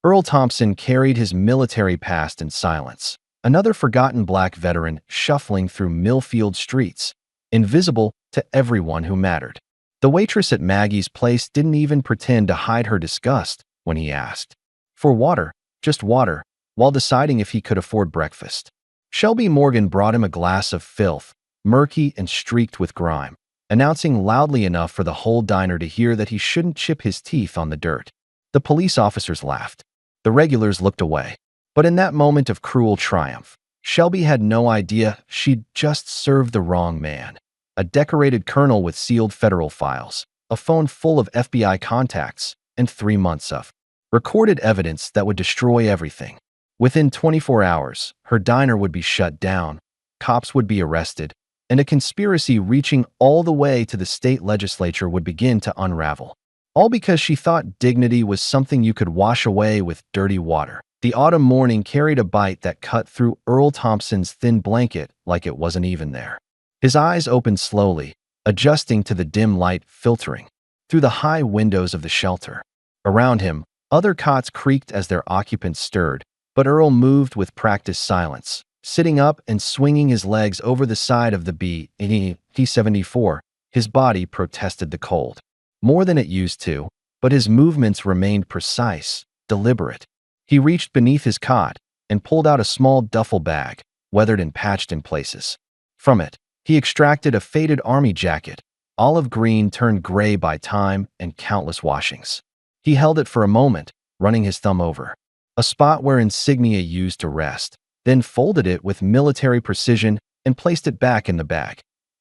Earl Thompson carried his military past in silence, another forgotten black veteran shuffling through Millfield streets, invisible to everyone who mattered. The waitress at Maggie's place didn't even pretend to hide her disgust when he asked for water, just water, while deciding if he could afford breakfast. Shelby Morgan brought him a glass of filth, murky and streaked with grime, announcing loudly enough for the whole diner to hear that he shouldn't chip his teeth on the dirt. The police officers laughed. The regulars looked away. But in that moment of cruel triumph, Shelby had no idea she'd just served the wrong man. A decorated colonel with sealed federal files, a phone full of FBI contacts, and 3 months of recorded evidence that would destroy everything. Within 24 hours, her diner would be shut down, cops would be arrested, and a conspiracy reaching all the way to the state legislature would begin to unravel. All because she thought dignity was something you could wash away with dirty water. The autumn morning carried a bite that cut through Earl Thompson's thin blanket like it wasn't even there. His eyes opened slowly, adjusting to the dim light filtering through the high windows of the shelter. Around him, other cots creaked as their occupants stirred, but Earl moved with practiced silence, sitting up and swinging his legs over the side of the B-74. His body protested the cold more than it used to, but his movements remained precise, deliberate. He reached beneath his cot and pulled out a small duffel bag, weathered and patched in places. From it, he extracted a faded army jacket, olive green turned gray by time and countless washings. He held it for a moment, running his thumb over a spot where insignia used to rest, then folded it with military precision and placed it back in the bag.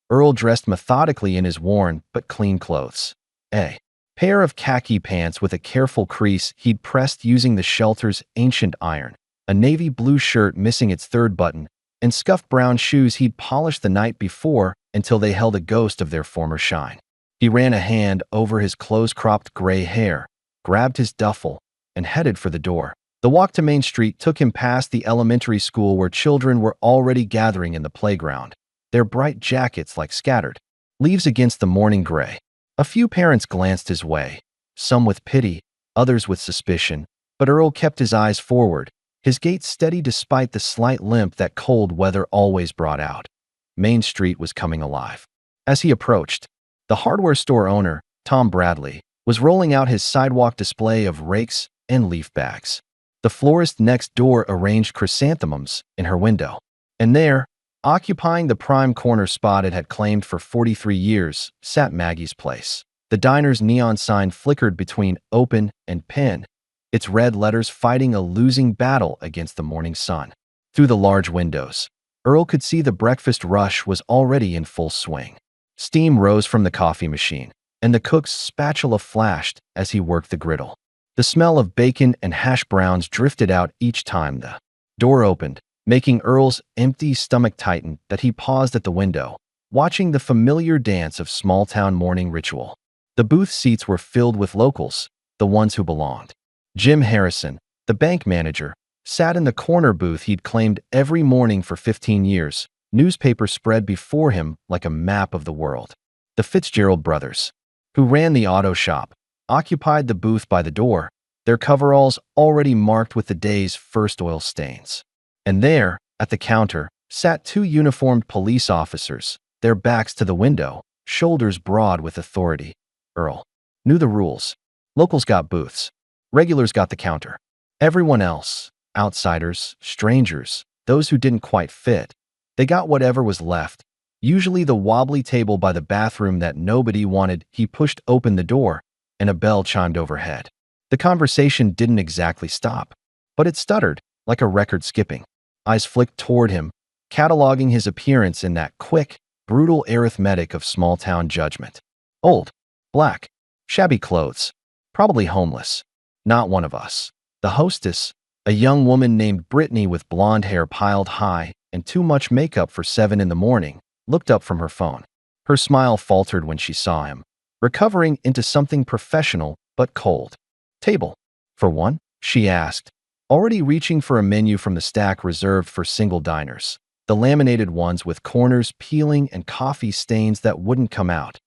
Earl dressed methodically in his worn but clean clothes. A pair of khaki pants with a careful crease he'd pressed using the shelter's ancient iron, a navy blue shirt missing its third button, and scuffed brown shoes he'd polished the night before until they held a ghost of their former shine. He ran a hand over his close-cropped gray hair, grabbed his duffel, and headed for the door. The walk to Main Street took him past the elementary school where children were already gathering in the playground, their bright jackets like scattered leaves against the morning gray. A few parents glanced his way, some with pity, others with suspicion, but Earl kept his eyes forward, his gait steady despite the slight limp that cold weather always brought out. Main Street was coming alive. As he approached, the hardware store owner, Tom Bradley, was rolling out his sidewalk display of rakes and leaf bags. The florist next door arranged chrysanthemums in her window. And there, occupying the prime corner spot it had claimed for 43 years, sat Maggie's place. The diner's neon sign flickered between open and pin, its red letters fighting a losing battle against the morning sun. Through the large windows, Earl could see the breakfast rush was already in full swing. Steam rose from the coffee machine, and the cook's spatula flashed as he worked the griddle. The smell of bacon and hash browns drifted out each time the door opened, making Earl's empty stomach tighten that he paused at the window, watching the familiar dance of small-town morning ritual. The booth seats were filled with locals, the ones who belonged. Jim Harrison, the bank manager, sat in the corner booth he'd claimed every morning for 15 years, newspaper spread before him like a map of the world. The Fitzgerald brothers, who ran the auto shop, occupied the booth by the door, their coveralls already marked with the day's first oil stains. And there, at the counter, sat 2 uniformed police officers, their backs to the window, shoulders broad with authority. Earl knew the rules. Locals got booths. Regulars got the counter. Everyone else, outsiders, strangers, those who didn't quite fit, they got whatever was left, usually the wobbly table by the bathroom that nobody wanted. He pushed open the door, and a bell chimed overhead. The conversation didn't exactly stop, but it stuttered, like a record skipping. Eyes flicked toward him, cataloging his appearance in that quick, brutal arithmetic of small-town judgment. Old, black, shabby clothes, probably homeless. Not one of us. The hostess, a young woman named Brittany with blonde hair piled high and too much makeup for 7 in the morning, looked up from her phone. Her smile faltered when she saw him, recovering into something professional but cold. "Table for one?" she asked, already reaching for a menu from the stack reserved for single diners, the laminated ones with corners peeling and coffee stains that wouldn't come out.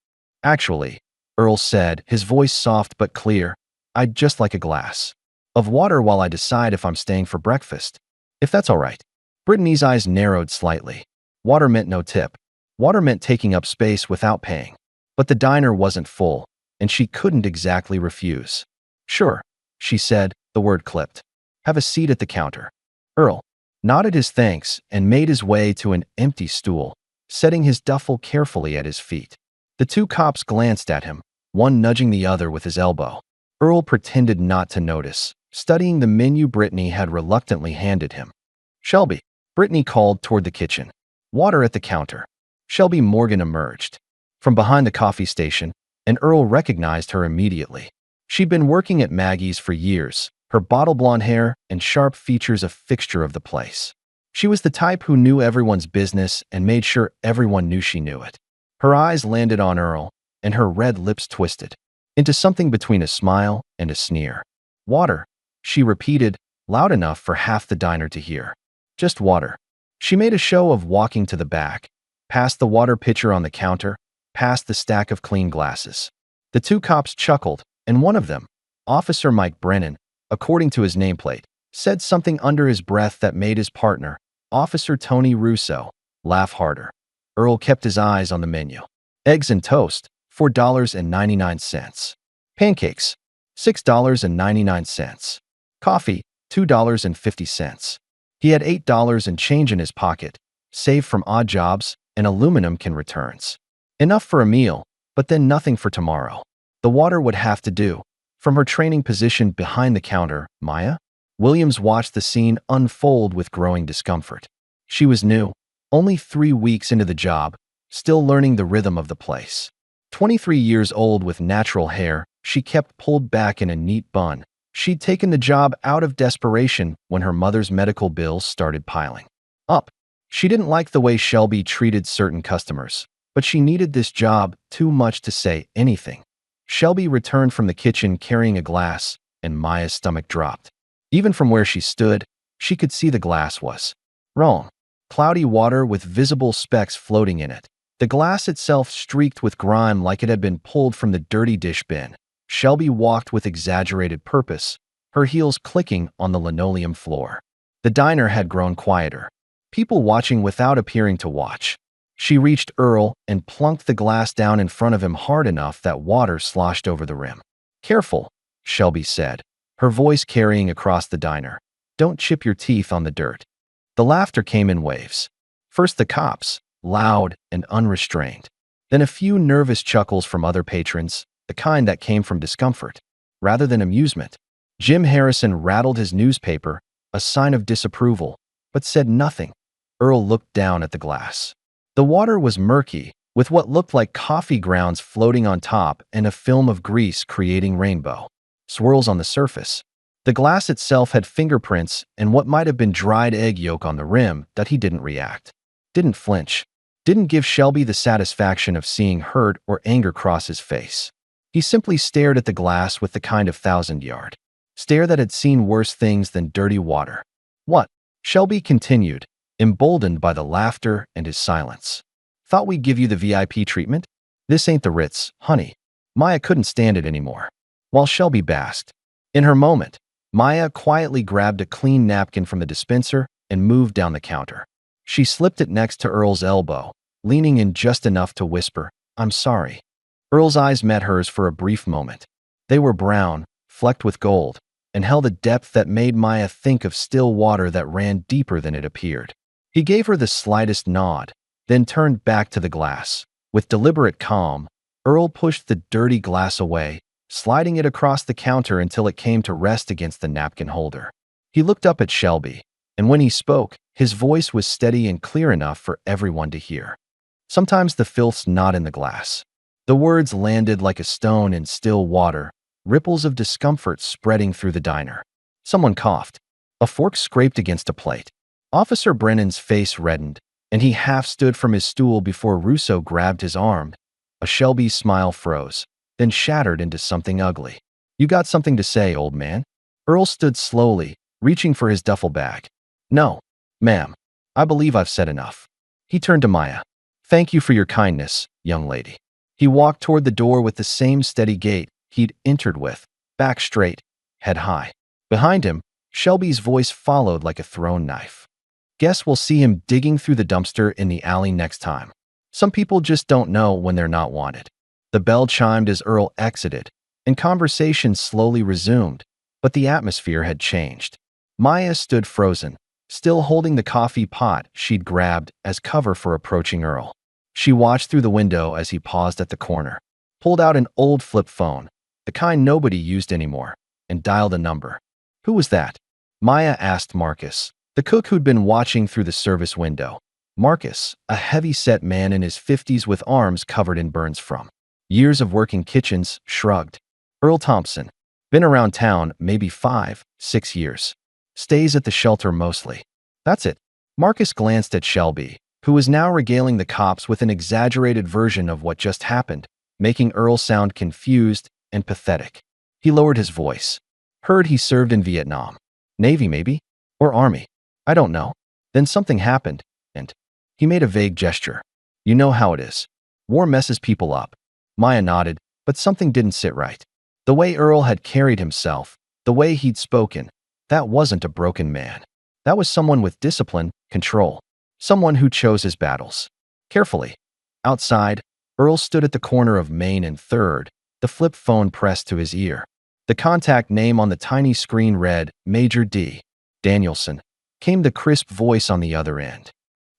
"Actually," Earl said, his voice soft but clear, "I'd just like a glass." Of water while I decide if I'm staying for breakfast. If that's all right. Brittany's eyes narrowed slightly. Water meant no tip. Water meant taking up space without paying. But the diner wasn't full, and she couldn't exactly refuse. Sure, she said, the word clipped. Have a seat at the counter. Earl nodded his thanks and made his way to an empty stool, setting his duffel carefully at his feet. The two cops glanced at him, one nudging the other with his elbow. Earl pretended not to notice, studying the menu Brittany had reluctantly handed him. Shelby, Brittany called toward the kitchen. Water at the counter. Shelby Morgan emerged from behind the coffee station, and Earl recognized her immediately. She'd been working at Maggie's for years, her bottle blonde hair and sharp features a fixture of the place. She was the type who knew everyone's business and made sure everyone knew she knew it. Her eyes landed on Earl, and her red lips twisted into something between a smile and a sneer. Water, she repeated, loud enough for half the diner to hear. Just water. She made a show of walking to the back, past the water pitcher on the counter, past the stack of clean glasses. The two cops chuckled, and one of them, Officer Mike Brennan, according to his nameplate, said something under his breath that made his partner, Officer Tony Russo, laugh harder. Earl kept his eyes on the menu. Eggs and toast, $4.99. Pancakes, $6.99. Coffee, $2.50. He had $8 and change in his pocket, saved from odd jobs and aluminum can returns. Enough for a meal, but then nothing for tomorrow. The water would have to do. From her training position behind the counter, Maya Williams watched the scene unfold with growing discomfort. She was new, only 3 weeks into the job, still learning the rhythm of the place. 23 years old with natural hair, she kept pulled back in a neat bun. She'd taken the job out of desperation when her mother's medical bills started piling up. She didn't like the way Shelby treated certain customers, but she needed this job too much to say anything. Shelby returned from the kitchen carrying a glass, and Maya's stomach dropped. Even from where she stood, she could see the glass was wrong. Cloudy water with visible specks floating in it. The glass itself streaked with grime like it had been pulled from the dirty dish bin. Shelby walked with exaggerated purpose, her heels clicking on the linoleum floor. The diner had grown quieter, people watching without appearing to watch. She reached Earl and plunked the glass down in front of him hard enough that water sloshed over the rim. Careful, Shelby said, her voice carrying across the diner. Don't chip your teeth on the dirt. The laughter came in waves. First the cops, loud and unrestrained. Then a few nervous chuckles from other patrons, the kind that came from discomfort, rather than amusement. Jim Harrison rattled his newspaper, a sign of disapproval, but said nothing. Earl looked down at the glass. The water was murky, with what looked like coffee grounds floating on top and a film of grease creating rainbow swirls on the surface. The glass itself had fingerprints and what might have been dried egg yolk on the rim that he didn't react, didn't flinch, didn't give Shelby the satisfaction of seeing hurt or anger cross his face. He simply stared at the glass with the kind of thousand-yard stare that had seen worse things than dirty water. What? Shelby continued, emboldened by the laughter and his silence. Thought we'd give you the VIP treatment? This ain't the Ritz, honey. Maya couldn't stand it anymore. While Shelby basked in her moment, Maya quietly grabbed a clean napkin from the dispenser and moved down the counter. She slipped it next to Earl's elbow, leaning in just enough to whisper, "I'm sorry." Earl's eyes met hers for a brief moment. They were brown, flecked with gold, and held a depth that made Maya think of still water that ran deeper than it appeared. He gave her the slightest nod, then turned back to the glass. With deliberate calm, Earl pushed the dirty glass away, sliding it across the counter until it came to rest against the napkin holder. He looked up at Shelby, and when he spoke, his voice was steady and clear enough for everyone to hear. Sometimes the filth's not in the glass. The words landed like a stone in still water, ripples of discomfort spreading through the diner. Someone coughed. A fork scraped against a plate. Officer Brennan's face reddened, and he half stood from his stool before Russo grabbed his arm. A Shelby's smile froze, then shattered into something ugly. "You got something to say, old man?" Earl stood slowly, reaching for his duffel bag. "No, ma'am. I believe I've said enough." He turned to Maya. "Thank you for your kindness, young lady." He walked toward the door with the same steady gait he'd entered with, back straight, head high. Behind him, Shelby's voice followed like a thrown knife. Guess we'll see him digging through the dumpster in the alley next time. Some people just don't know when they're not wanted. The bell chimed as Earl exited, and conversation slowly resumed, but the atmosphere had changed. Maya stood frozen, still holding the coffee pot she'd grabbed as cover for approaching Earl. She watched through the window as he paused at the corner, pulled out an old flip phone, the kind nobody used anymore, and dialed a number. Who was that? Maya asked Marcus, the cook who'd been watching through the service window. Marcus, a heavy-set man in his 50s with arms covered in burns from years of working kitchens, shrugged. Earl Thompson. Been around town maybe 5, 6 years. Stays at the shelter mostly. That's it. Marcus glanced at Shelby, who was now regaling the cops with an exaggerated version of what just happened, making Earl sound confused and pathetic. He lowered his voice. Heard he served in Vietnam. Navy maybe? Or Army. I don't know. Then something happened, and he made a vague gesture. You know how it is. War messes people up. Maya nodded, but something didn't sit right. The way Earl had carried himself, the way he'd spoken, that wasn't a broken man. That was someone with discipline, control. Someone who chose his battles carefully. Outside, Earl stood at the corner of Main and 3rd, the flip phone pressed to his ear. The contact name on the tiny screen read, Major D. Danielson. Came the crisp voice on the other end.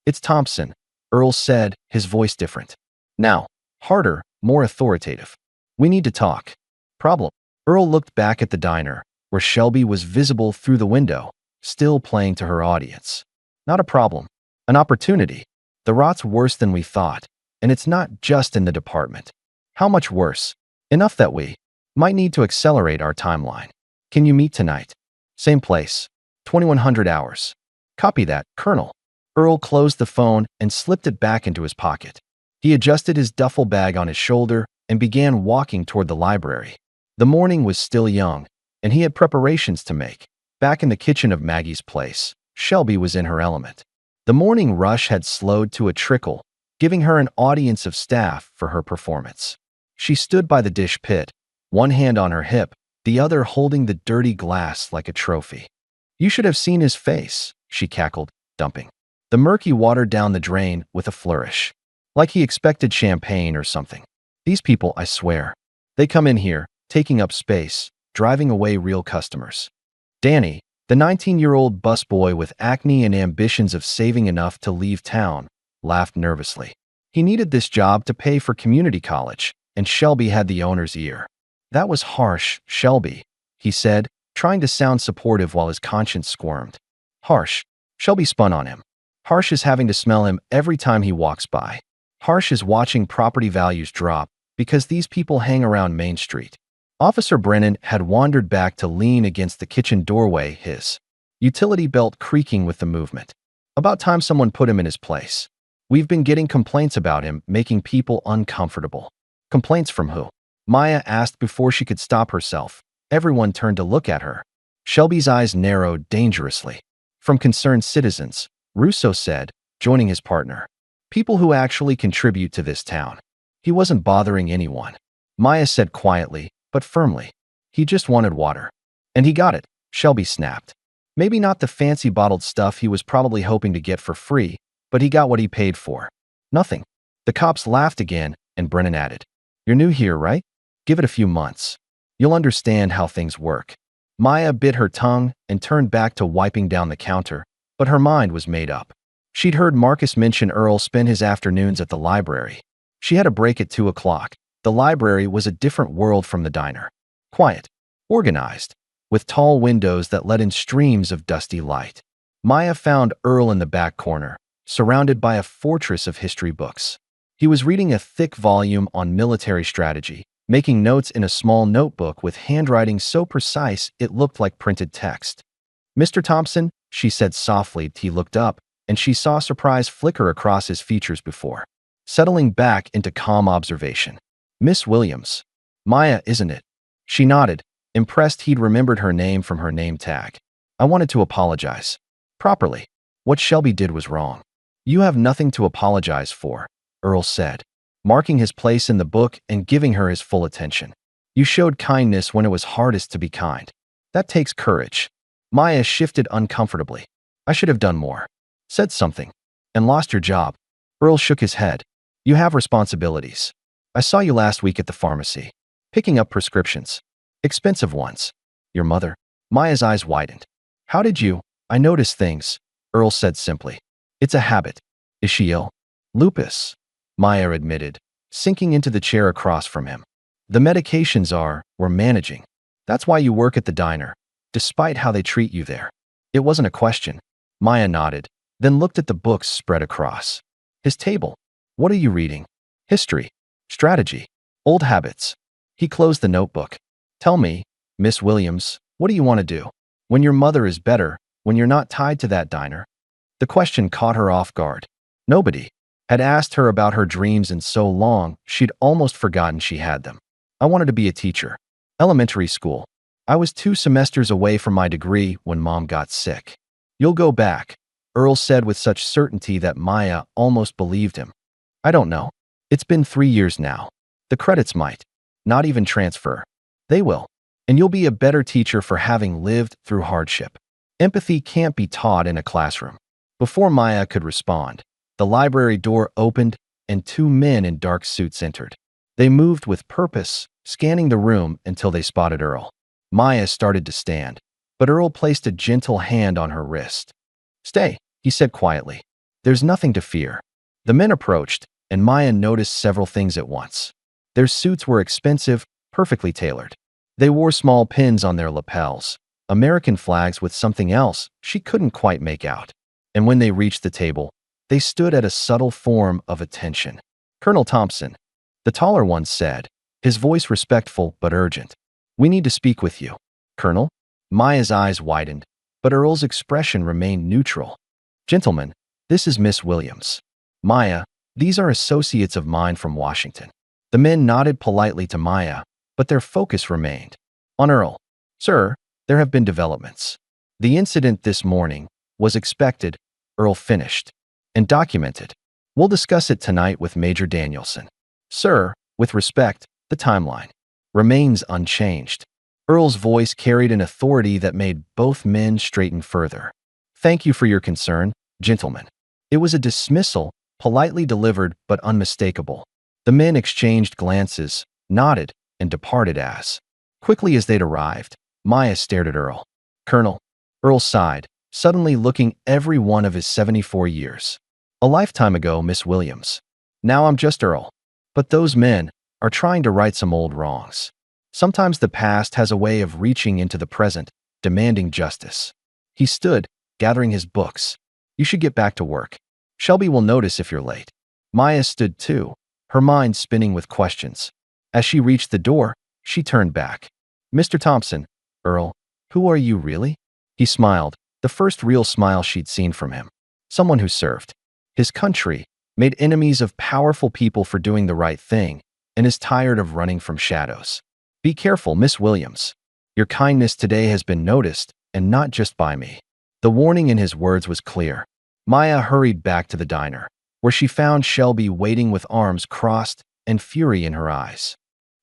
It's Thompson, Earl said, his voice different. Now, harder, more authoritative. We need to talk. Problem. Earl looked back at the diner, where Shelby was visible through the window, still playing to her audience. Not a problem. An opportunity. The rot's worse than we thought, and it's not just in the department. How much worse? Enough that we might need to accelerate our timeline. Can you meet tonight? Same place. 2100 hours. Copy that, Colonel. Earl closed the phone and slipped it back into his pocket. He adjusted his duffel bag on his shoulder and began walking toward the library. The morning was still young, and he had preparations to make. Back in the kitchen of Maggie's place, Shelby was in her element. The morning rush had slowed to a trickle, giving her an audience of staff for her performance. She stood by the dish pit, one hand on her hip, the other holding the dirty glass like a trophy. You should have seen his face, she cackled, dumping the murky water down the drain with a flourish. Like he expected champagne or something. These people, I swear. They come in here, taking up space, driving away real customers. Danny, the 19-year-old busboy with acne and ambitions of saving enough to leave town, laughed nervously. He needed this job to pay for community college, and Shelby had the owner's ear. That was harsh, Shelby, he said, trying to sound supportive while his conscience squirmed. Harsh. Shelby spun on him. Harsh is having to smell him every time he walks by. Harsh is watching property values drop because these people hang around Main Street. Officer Brennan had wandered back to lean against the kitchen doorway, his utility belt creaking with the movement. About time someone put him in his place. We've been getting complaints about him, making people uncomfortable. Complaints from who? Maya asked before she could stop herself. Everyone turned to look at her. Shelby's eyes narrowed dangerously. From concerned citizens, Russo said, joining his partner. People who actually contribute to this town. He wasn't bothering anyone. Maya said quietly, but firmly. He just wanted water. And he got it, Shelby snapped. Maybe not the fancy bottled stuff he was probably hoping to get for free, but he got what he paid for. Nothing. The cops laughed again, and Brennan added, You're new here, right? Give it a few months. You'll understand how things work. Maya bit her tongue and turned back to wiping down the counter, but her mind was made up. She'd heard Marcus mention Earl spend his afternoons at the library. She had a break at 2 o'clock. The library was a different world from the diner. Quiet. Organized. With tall windows that let in streams of dusty light. Maya found Earl in the back corner, surrounded by a fortress of history books. He was reading a thick volume on military strategy, making notes in a small notebook with handwriting so precise it looked like printed text. Mr. Thompson, she said softly. He looked up, and she saw surprise flicker across his features before settling back into calm observation. Miss Williams. Maya, isn't it? She nodded, impressed he'd remembered her name from her name tag. I wanted to apologize. Properly. What Shelby did was wrong. You have nothing to apologize for, Earl said, marking his place in the book and giving her his full attention. You showed kindness when it was hardest to be kind. That takes courage. Maya shifted uncomfortably. I should have done more. Said something. And lost your job. Earl shook his head. You have responsibilities. I saw you last week at the pharmacy. Picking up prescriptions. Expensive ones. Your mother? Maya's eyes widened. How did you? I noticed things, Earl said simply. It's a habit. Is she ill? Lupus, Maya admitted, sinking into the chair across from him. The medications we're managing. That's why you work at the diner, despite how they treat you there. It wasn't a question. Maya nodded, then looked at the books spread across his table. What are you reading? History. Strategy. Old habits. He closed the notebook. Tell me, Miss Williams, what do you want to do? When your mother is better, when you're not tied to that diner? The question caught her off guard. Nobody had asked her about her dreams in so long, she'd almost forgotten she had them. I wanted to be a teacher. Elementary school. I was 2 semesters away from my degree when Mom got sick. You'll go back, Earl said with such certainty that Maya almost believed him. I don't know. It's been 3 years now. The credits might not even transfer. They will. And you'll be a better teacher for having lived through hardship. Empathy can't be taught in a classroom. Before Maya could respond, the library door opened and 2 men in dark suits entered. They moved with purpose, scanning the room until they spotted Earl. Maya started to stand, but Earl placed a gentle hand on her wrist. Stay, he said quietly. There's nothing to fear. The men approached, and Maya noticed several things at once. Their suits were expensive, perfectly tailored. They wore small pins on their lapels, American flags with something else she couldn't quite make out. And when they reached the table, they stood at a subtle form of attention. Colonel Thompson, the taller one said, his voice respectful but urgent. We need to speak with you. Colonel? Maya's eyes widened, but Earl's expression remained neutral. Gentlemen, this is Miss Williams. Maya, these are associates of mine from Washington. The men nodded politely to Maya, but their focus remained on Earl. Sir, there have been developments. The incident this morning was expected, Earl finished, and documented. We'll discuss it tonight with Major Danielson. Sir, with respect, the timeline remains unchanged. Earl's voice carried an authority that made both men straighten further. Thank you for your concern, gentlemen. It was a dismissal, politely delivered but unmistakable. The men exchanged glances, nodded, and departed as quickly as they'd arrived. Maya stared at Earl. Colonel. Earl sighed, suddenly looking every one of his 74 years. A lifetime ago, Miss Williams. Now I'm just Earl. But those men are trying to right some old wrongs. Sometimes the past has a way of reaching into the present, demanding justice. He stood, gathering his books. You should get back to work. Shelby will notice if you're late. Maya stood too, her mind spinning with questions. As she reached the door, she turned back. Mr. Thompson, Earl, who are you really? He smiled, the first real smile she'd seen from him. Someone who served his country, made enemies of powerful people for doing the right thing, and is tired of running from shadows. Be careful, Miss Williams. Your kindness today has been noticed, and not just by me. The warning in his words was clear. Maya hurried back to the diner, where she found Shelby waiting with arms crossed and fury in her eyes.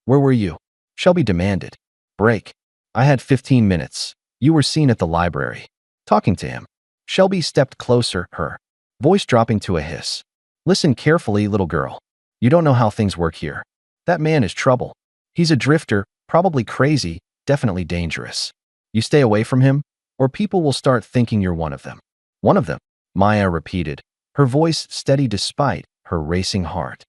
Where were you? Shelby demanded. Break. I had 15 minutes. You were seen at the library. Talking to him. Shelby stepped closer, her voice dropping to a hiss. Listen carefully, little girl. You don't know how things work here. That man is trouble. He's a drifter, probably crazy, definitely dangerous. You stay away from him, or people will start thinking you're one of them. One of them, Maya repeated, her voice steady despite her racing heart.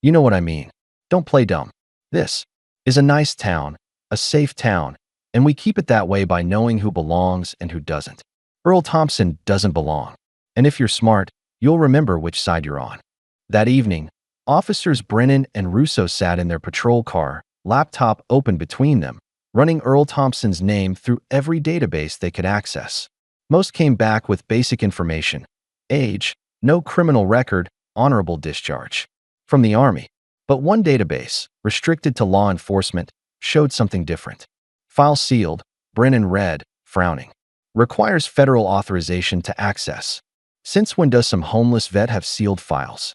You know what I mean. Don't play dumb. This is a nice town, a safe town, and we keep it that way by knowing who belongs and who doesn't. Earl Thompson doesn't belong. And if you're smart, you'll remember which side you're on. That evening, Officers Brennan and Russo sat in their patrol car, laptop open between them, running Earl Thompson's name through every database they could access. Most came back with basic information. Age, no criminal record, honorable discharge. From the Army. But one database, restricted to law enforcement, showed something different. File sealed, Brennan read, frowning. Requires federal authorization to access. Since when does some homeless vet have sealed files?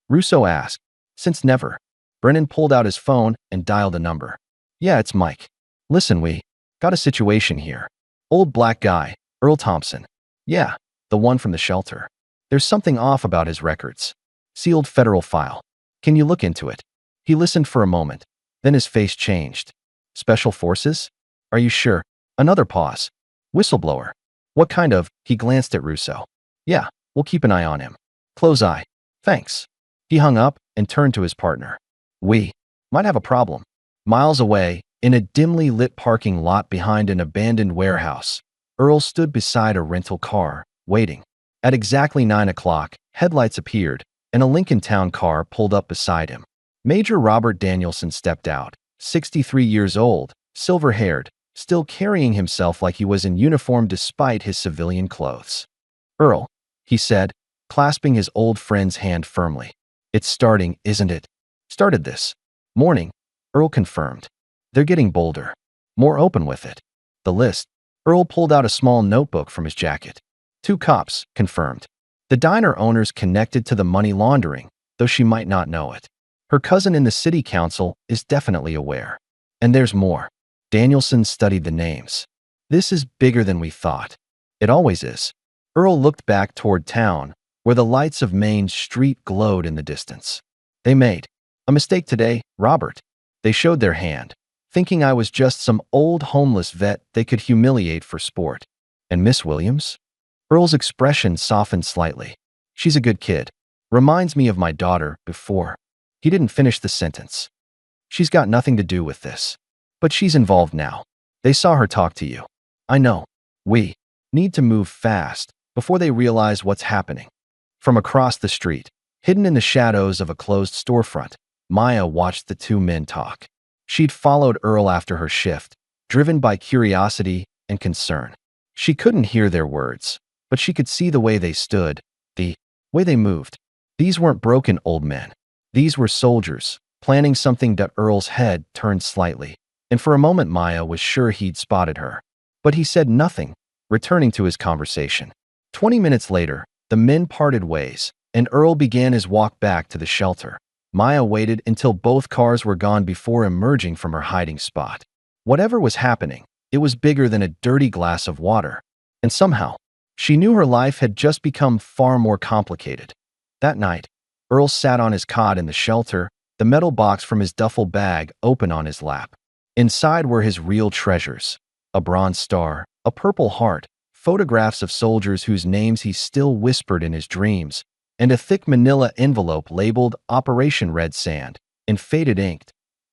Russo asked. Since never. Brennan pulled out his phone and dialed a number. Yeah, it's Mike. Listen, we got a situation here. Old black guy, Earl Thompson. Yeah, the one from the shelter. There's something off about his records. Sealed federal file. Can you look into it? He listened for a moment. Then his face changed. Special forces? Are you sure? Another pause. Whistleblower. What kind of? He glanced at Russo. Yeah, we'll keep an eye on him. Close eye. Thanks. He hung up and turned to his partner. We might have a problem. Miles away, in a dimly lit parking lot behind an abandoned warehouse, Earl stood beside a rental car, waiting. At exactly 9 o'clock, headlights appeared, and a Lincoln Town car pulled up beside him. Major Robert Danielson stepped out, 63 years old, silver-haired, still carrying himself like he was in uniform despite his civilian clothes. Earl, he said, clasping his old friend's hand firmly. It's starting, isn't it? Started this morning, Earl confirmed. They're getting bolder, more open with it. The list. Earl pulled out a small notebook from his jacket. 2 cops, confirmed. The diner owner's connected to the money laundering, though she might not know it. Her cousin in the city council is definitely aware. And there's more. Danielson studied the names. This is bigger than we thought. It always is. Earl looked back toward town, where the lights of Main Street glowed in the distance. They made a mistake today, Robert. They showed their hand, thinking I was just some old homeless vet they could humiliate for sport. And Miss Williams? Earl's expression softened slightly. She's a good kid. Reminds me of my daughter before. He didn't finish the sentence. She's got nothing to do with this. But she's involved now. They saw her talk to you. I know. We need to move fast before they realize what's happening. From across the street, hidden in the shadows of a closed storefront, Maya watched the 2 men talk. She'd followed Earl after her shift, driven by curiosity and concern. She couldn't hear their words, but she could see the way they stood, the way they moved. These weren't broken old men. These were soldiers, planning something. That Earl's head turned slightly, and for a moment Maya was sure he'd spotted her. But he said nothing, returning to his conversation. 20 minutes later, the men parted ways, and Earl began his walk back to the shelter. Maya waited until both cars were gone before emerging from her hiding spot. Whatever was happening, it was bigger than a dirty glass of water. And somehow, she knew her life had just become far more complicated. That night, Earl sat on his cot in the shelter, the metal box from his duffel bag open on his lap. Inside were his real treasures: a bronze star, a purple heart, photographs of soldiers whose names he still whispered in his dreams, and a thick manila envelope labeled Operation Red Sand, in faded ink.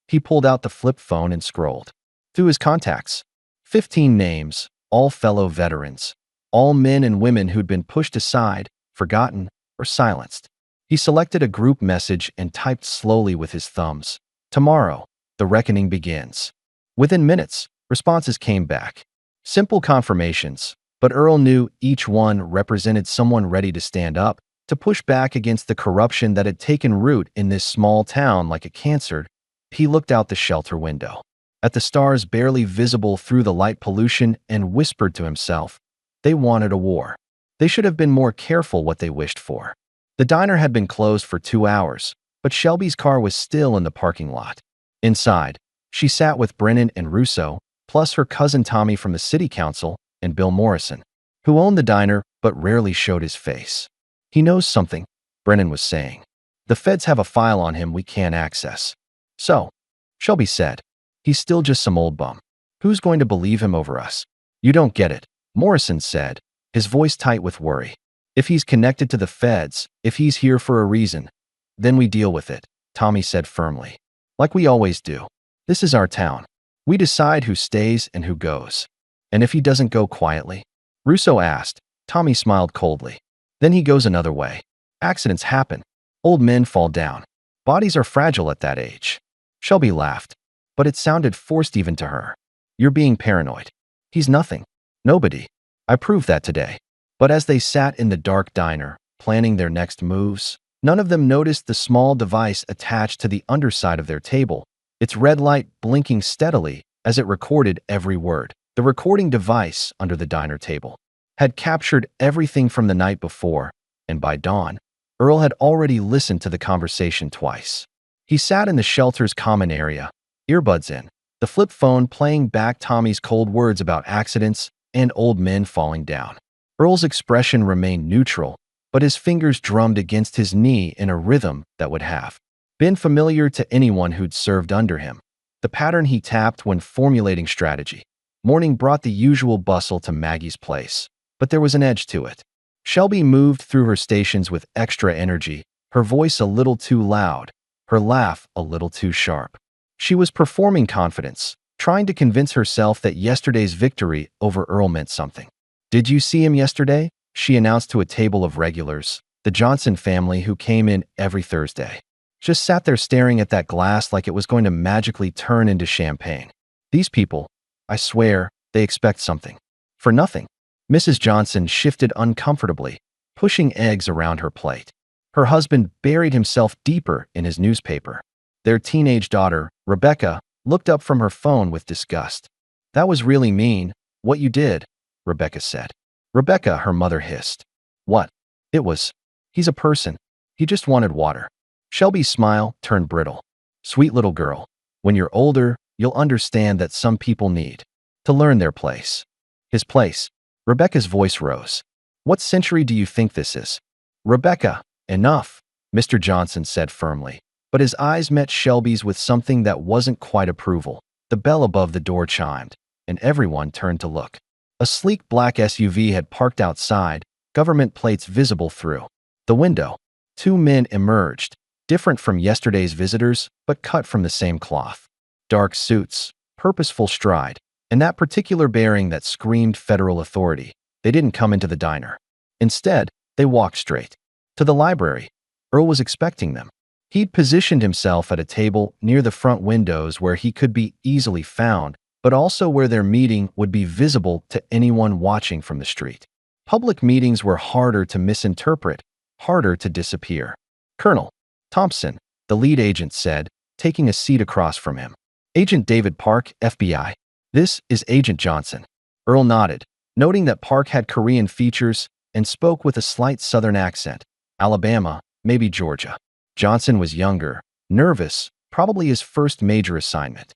He pulled out the flip phone and scrolled through his contacts. 15 names, all fellow veterans, all men and women who'd been pushed aside, forgotten, or silenced. He selected a group message and typed slowly with his thumbs. Tomorrow, the reckoning begins. Within minutes, responses came back. Simple confirmations, but Earl knew each one represented someone ready to stand up, to push back against the corruption that had taken root in this small town like a cancer. He looked out the shelter window, at the stars barely visible through the light pollution, and whispered to himself, they wanted a war. They should have been more careful what they wished for. The diner had been closed for 2 hours, but Shelby's car was still in the parking lot. Inside, she sat with Brennan and Russo, plus her cousin Tommy from the city council, and Bill Morrison, who owned the diner but rarely showed his face. He knows something, Brennan was saying. The feds have a file on him we can't access. So, Shelby said, he's still just some old bum. Who's going to believe him over us? You don't get it, Morrison said, his voice tight with worry. If he's connected to the feds, if he's here for a reason, then we deal with it, Tommy said firmly. Like we always do. This is our town. We decide who stays and who goes. And if he doesn't go quietly? Russo asked. Tommy smiled coldly. Then he goes another way. Accidents happen. Old men fall down. Bodies are fragile at that age. Shelby laughed, but it sounded forced even to her. You're being paranoid. He's nothing. Nobody. I proved that today. But as they sat in the dark diner, planning their next moves, none of them noticed the small device attached to the underside of their table, its red light blinking steadily as it recorded every word. The recording device under the diner table had captured everything from the night before, and by dawn, Earl had already listened to the conversation twice. He sat in the shelter's common area, earbuds in, the flip phone playing back Tommy's cold words about accidents and old men falling down. Earl's expression remained neutral, but his fingers drummed against his knee in a rhythm that would have been familiar to anyone who'd served under him. The pattern he tapped when formulating strategy. Morning brought the usual bustle to Maggie's place, but there was an edge to it. Shelby moved through her stations with extra energy, her voice a little too loud, her laugh a little too sharp. She was performing confidence, trying to convince herself that yesterday's victory over Earl meant something. "Did you see him yesterday?" she announced to a table of regulars, the Johnson family who came in every Thursday. Just sat there staring at that glass like it was going to magically turn into champagne. These people, I swear, they expect something. For nothing. Mrs. Johnson shifted uncomfortably, pushing eggs around her plate. Her husband buried himself deeper in his newspaper. Their teenage daughter, Rebecca, looked up from her phone with disgust. "That was really mean, what you did," Rebecca said. "Rebecca," her mother hissed. "What?" "It was. He's a person. He just wanted water." Shelby's smile turned brittle. "Sweet little girl. When you're older, you'll understand that some people need to learn their place." "His place." Rebecca's voice rose. "What century do you think this is?" "Rebecca, enough," Mr. Johnson said firmly. But his eyes met Shelby's with something that wasn't quite approval. The bell above the door chimed, and everyone turned to look. A sleek black SUV had parked outside, government plates visible through the window. Two men emerged, different from yesterday's visitors, but cut from the same cloth. Dark suits, purposeful stride, and that particular bearing that screamed federal authority. They didn't come into the diner. Instead, they walked straight to the library. Earl was expecting them. He'd positioned himself at a table near the front windows where he could be easily found, but also where their meeting would be visible to anyone watching from the street. Public meetings were harder to misinterpret, harder to disappear. "Colonel Thompson," the lead agent said, taking a seat across from him. "Agent David Park, FBI. This is Agent Johnson." Earl nodded, noting that Park had Korean features and spoke with a slight southern accent. Alabama, maybe Georgia. Johnson was younger, nervous, probably his first major assignment.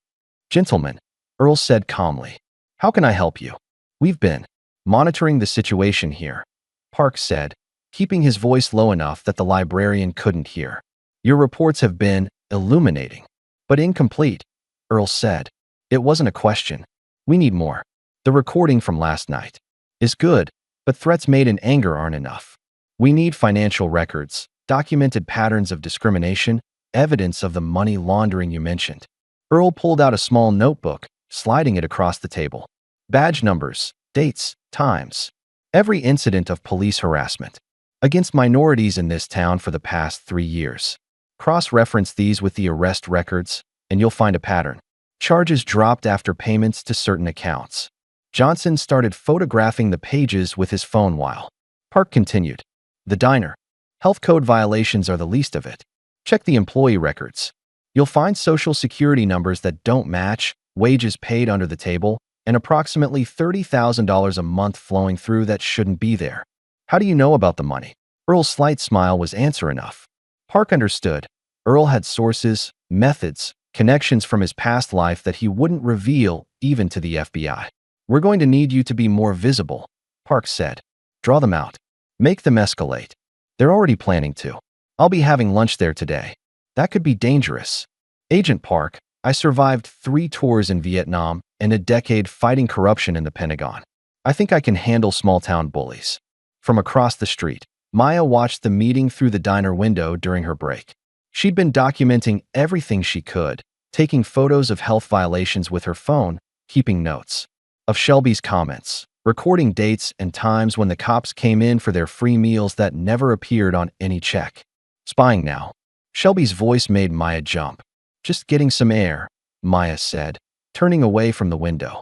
"Gentlemen," Earl said calmly, "how can I help you?" "We've been monitoring the situation here," Park said, keeping his voice low enough that the librarian couldn't hear. "Your reports have been illuminating, but incomplete," Earl said. "It wasn't a question. We need more. The recording from last night is good, but threats made in anger aren't enough. We need financial records, documented patterns of discrimination, evidence of the money laundering you mentioned." Earl pulled out a small notebook, sliding it across the table. "Badge numbers, dates, times. Every incident of police harassment against minorities in this town for the past 3 years. Cross-reference these with the arrest records, and you'll find a pattern. Charges dropped after payments to certain accounts." Johnson started photographing the pages with his phone while Park continued. "The diner. Health code violations are the least of it. Check the employee records. You'll find social security numbers that don't match, wages paid under the table, and approximately $30,000 a month flowing through that shouldn't be there." "How do you know about the money?" Earl's slight smile was answer enough. Park understood. Earl had sources, methods, connections from his past life that he wouldn't reveal even to the FBI. "We're going to need you to be more visible," Park said. "Draw them out. Make them escalate. They're already planning to. I'll be having lunch there today. That could be dangerous." "Agent Park, I survived 3 tours in Vietnam and a decade fighting corruption in the Pentagon. I think I can handle small-town bullies." From across the street, Maya watched the meeting through the diner window during her break. She'd been documenting everything she could, taking photos of health violations with her phone, keeping notes of Shelby's comments, recording dates and times when the cops came in for their free meals that never appeared on any check. "Spying now." Shelby's voice made Maya jump. "Just getting some air," Maya said, turning away from the window.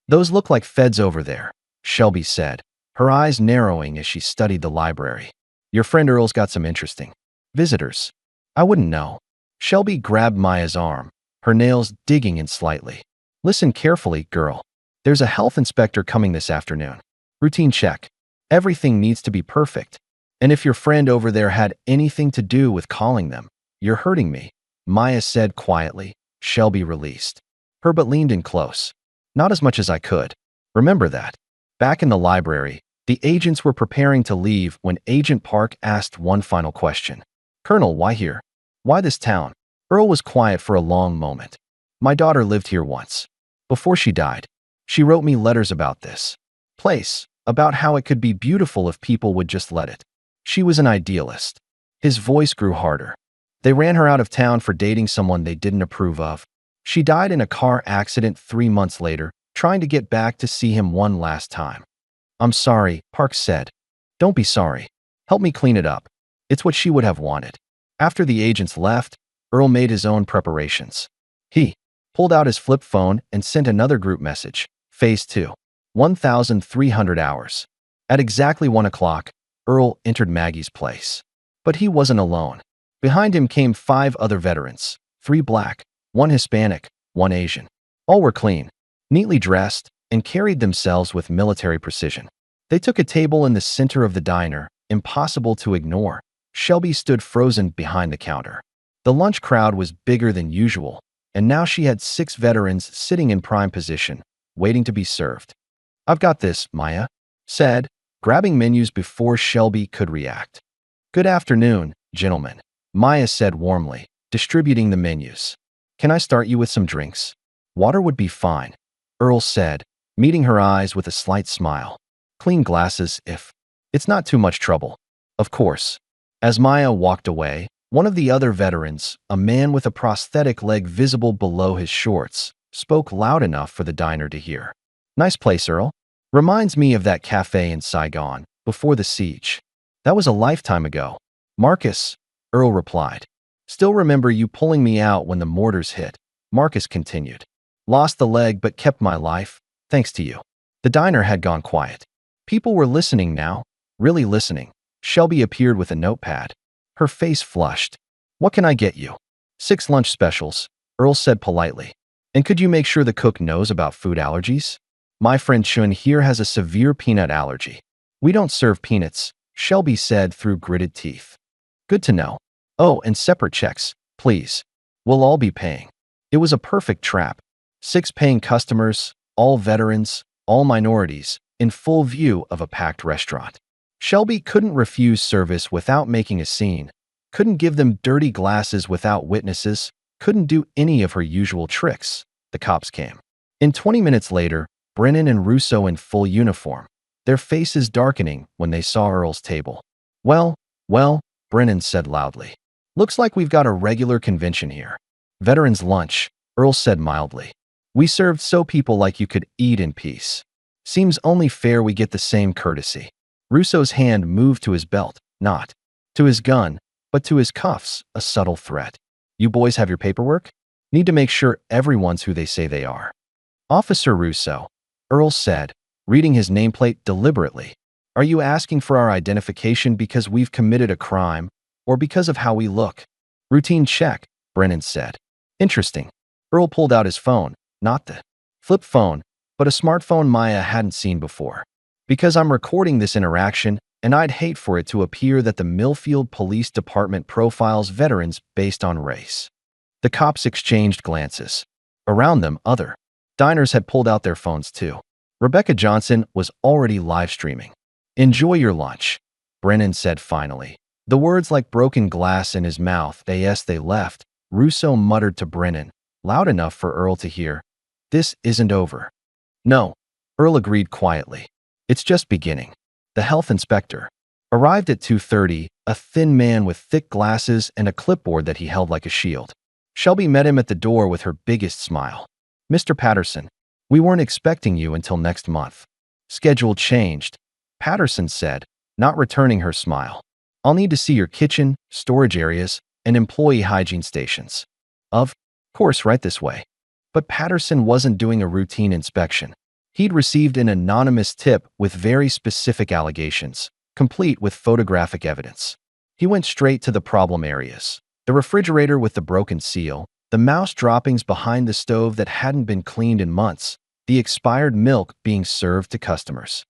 "Those look like feds over there," Shelby said, her eyes narrowing as she studied the library. "Your friend Earl's got some interesting visitors." "I wouldn't know." Shelby grabbed Maya's arm, her nails digging in slightly. "Listen carefully, girl. There's a health inspector coming this afternoon. Routine check. Everything needs to be perfect. And if your friend over there had anything to do with calling them, you're hurting me," Maya said quietly. Shelby released her but leaned in close. "Not as much as I could. Remember that." Back in the library, the agents were preparing to leave when Agent Park asked one final question. Colonel, why here? Why this town? Earl was quiet for a long moment. My daughter lived here once. Before she died, she wrote me letters about this place, about how it could be beautiful if people would just let it. She was an idealist. His voice grew harder. They ran her out of town for dating someone they didn't approve of. She died in a car accident 3 months later, trying to get back to see him one last time. I'm sorry, Park said. Don't be sorry. Help me clean it up. It's what she would have wanted. After the agents left, Earl made his own preparations. He pulled out his flip phone and sent another group message. Phase 2. 1,300 hours. At exactly 1 o'clock, Earl entered Maggie's place. But he wasn't alone. Behind him came 5 other veterans, 3 black, 1 Hispanic, 1 Asian. All were clean, neatly dressed, and carried themselves with military precision. They took a table in the center of the diner, impossible to ignore. Shelby stood frozen behind the counter. The lunch crowd was bigger than usual, and now she had 6 veterans sitting in prime position, waiting to be served. I've got this, Maya said, grabbing menus before Shelby could react. Good afternoon, gentlemen, Maya said warmly, distributing the menus. Can I start you with some drinks? Water would be fine, Earl said, meeting her eyes with a slight smile. Clean glasses if it's not too much trouble. Of course. As Maya walked away, one of the other veterans, a man with a prosthetic leg visible below his shorts, spoke loud enough for the diner to hear. Nice place, Earl. Reminds me of that cafe in Saigon, before the siege. That was a lifetime ago. Marcus, Earl replied. Still remember you pulling me out when the mortars hit, Marcus continued. Lost the leg but kept my life, thanks to you. The diner had gone quiet. People were listening now, really listening. Shelby appeared with a notepad. Her face flushed. What can I get you? 6 lunch specials, Earl said politely. And could you make sure the cook knows about food allergies? My friend Chun here has a severe peanut allergy. We don't serve peanuts, Shelby said through gritted teeth. Good to know. Oh, and separate checks, please. We'll all be paying. It was a perfect trap. 6 paying customers, all veterans, all minorities, in full view of a packed restaurant. Shelby couldn't refuse service without making a scene, couldn't give them dirty glasses without witnesses, couldn't do any of her usual tricks. The cops came. 20 minutes later, Brennan and Russo in full uniform, their faces darkening when they saw Earl's table. Well, Brennan said loudly. Looks like we've got a regular convention here. Veterans lunch, Earl said mildly. We served so people like you could eat in peace. Seems only fair we get the same courtesy. Russo's hand moved to his belt, not to his gun, but to his cuffs, a subtle threat. You boys have your paperwork? Need to make sure everyone's who they say they are. Officer Russo, Earl said, reading his nameplate deliberately. Are you asking for our identification because we've committed a crime, or because of how we look? Routine check, Brennan said. Interesting. Earl pulled out his phone, not the flip phone, but a smartphone Maya hadn't seen before. Because I'm recording this interaction, and I'd hate for it to appear that the Millfield Police Department profiles veterans based on race. The cops exchanged glances. Around them, other diners had pulled out their phones too. Rebecca Johnson was already live streaming. Enjoy your lunch, Brennan said finally. The words like broken glass in his mouth. As they left, Russo muttered to Brennan, loud enough for Earl to hear. This isn't over. No, Earl agreed quietly. It's just beginning. The health inspector arrived at 2:30, a thin man with thick glasses and a clipboard that he held like a shield. Shelby met him at the door with her biggest smile. Mr. Patterson, we weren't expecting you until next month. Schedule changed, Patterson said, not returning her smile. I'll need to see your kitchen, storage areas, and employee hygiene stations. Of course, right this way. But Patterson wasn't doing a routine inspection. He'd received an anonymous tip with very specific allegations, complete with photographic evidence. He went straight to the problem areas. The refrigerator with the broken seal, the mouse droppings behind the stove that hadn't been cleaned in months, the expired milk being served to customers.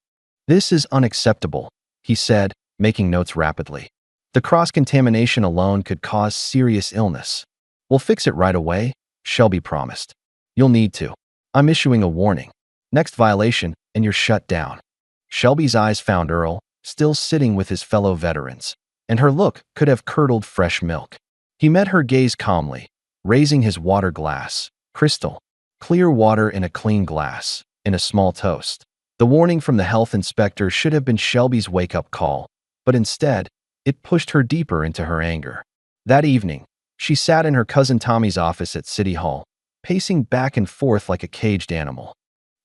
This is unacceptable, he said, making notes rapidly. The cross-contamination alone could cause serious illness. We'll fix it right away, Shelby promised. You'll need to. I'm issuing a warning. Next violation, and you're shut down. Shelby's eyes found Earl, still sitting with his fellow veterans, and her look could have curdled fresh milk. He met her gaze calmly, raising his water glass. Crystal, clear water in a clean glass, in a small toast. The warning from the health inspector should have been Shelby's wake-up call, but instead, it pushed her deeper into her anger. That evening, she sat in her cousin Tommy's office at City Hall, pacing back and forth like a caged animal.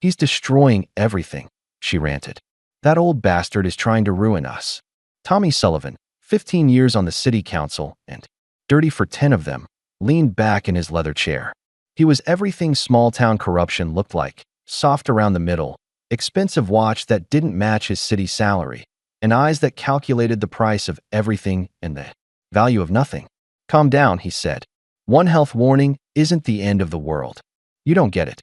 "He's destroying everything," she ranted. "That old bastard is trying to ruin us." Tommy Sullivan, 15 years on the city council and dirty for 10 of them, leaned back in his leather chair. He was everything small-town corruption looked like: soft around the middle, expensive watch that didn't match his city salary, and eyes that calculated the price of everything and the value of nothing. "Calm down," he said. "One health warning isn't the end of the world. You don't get it."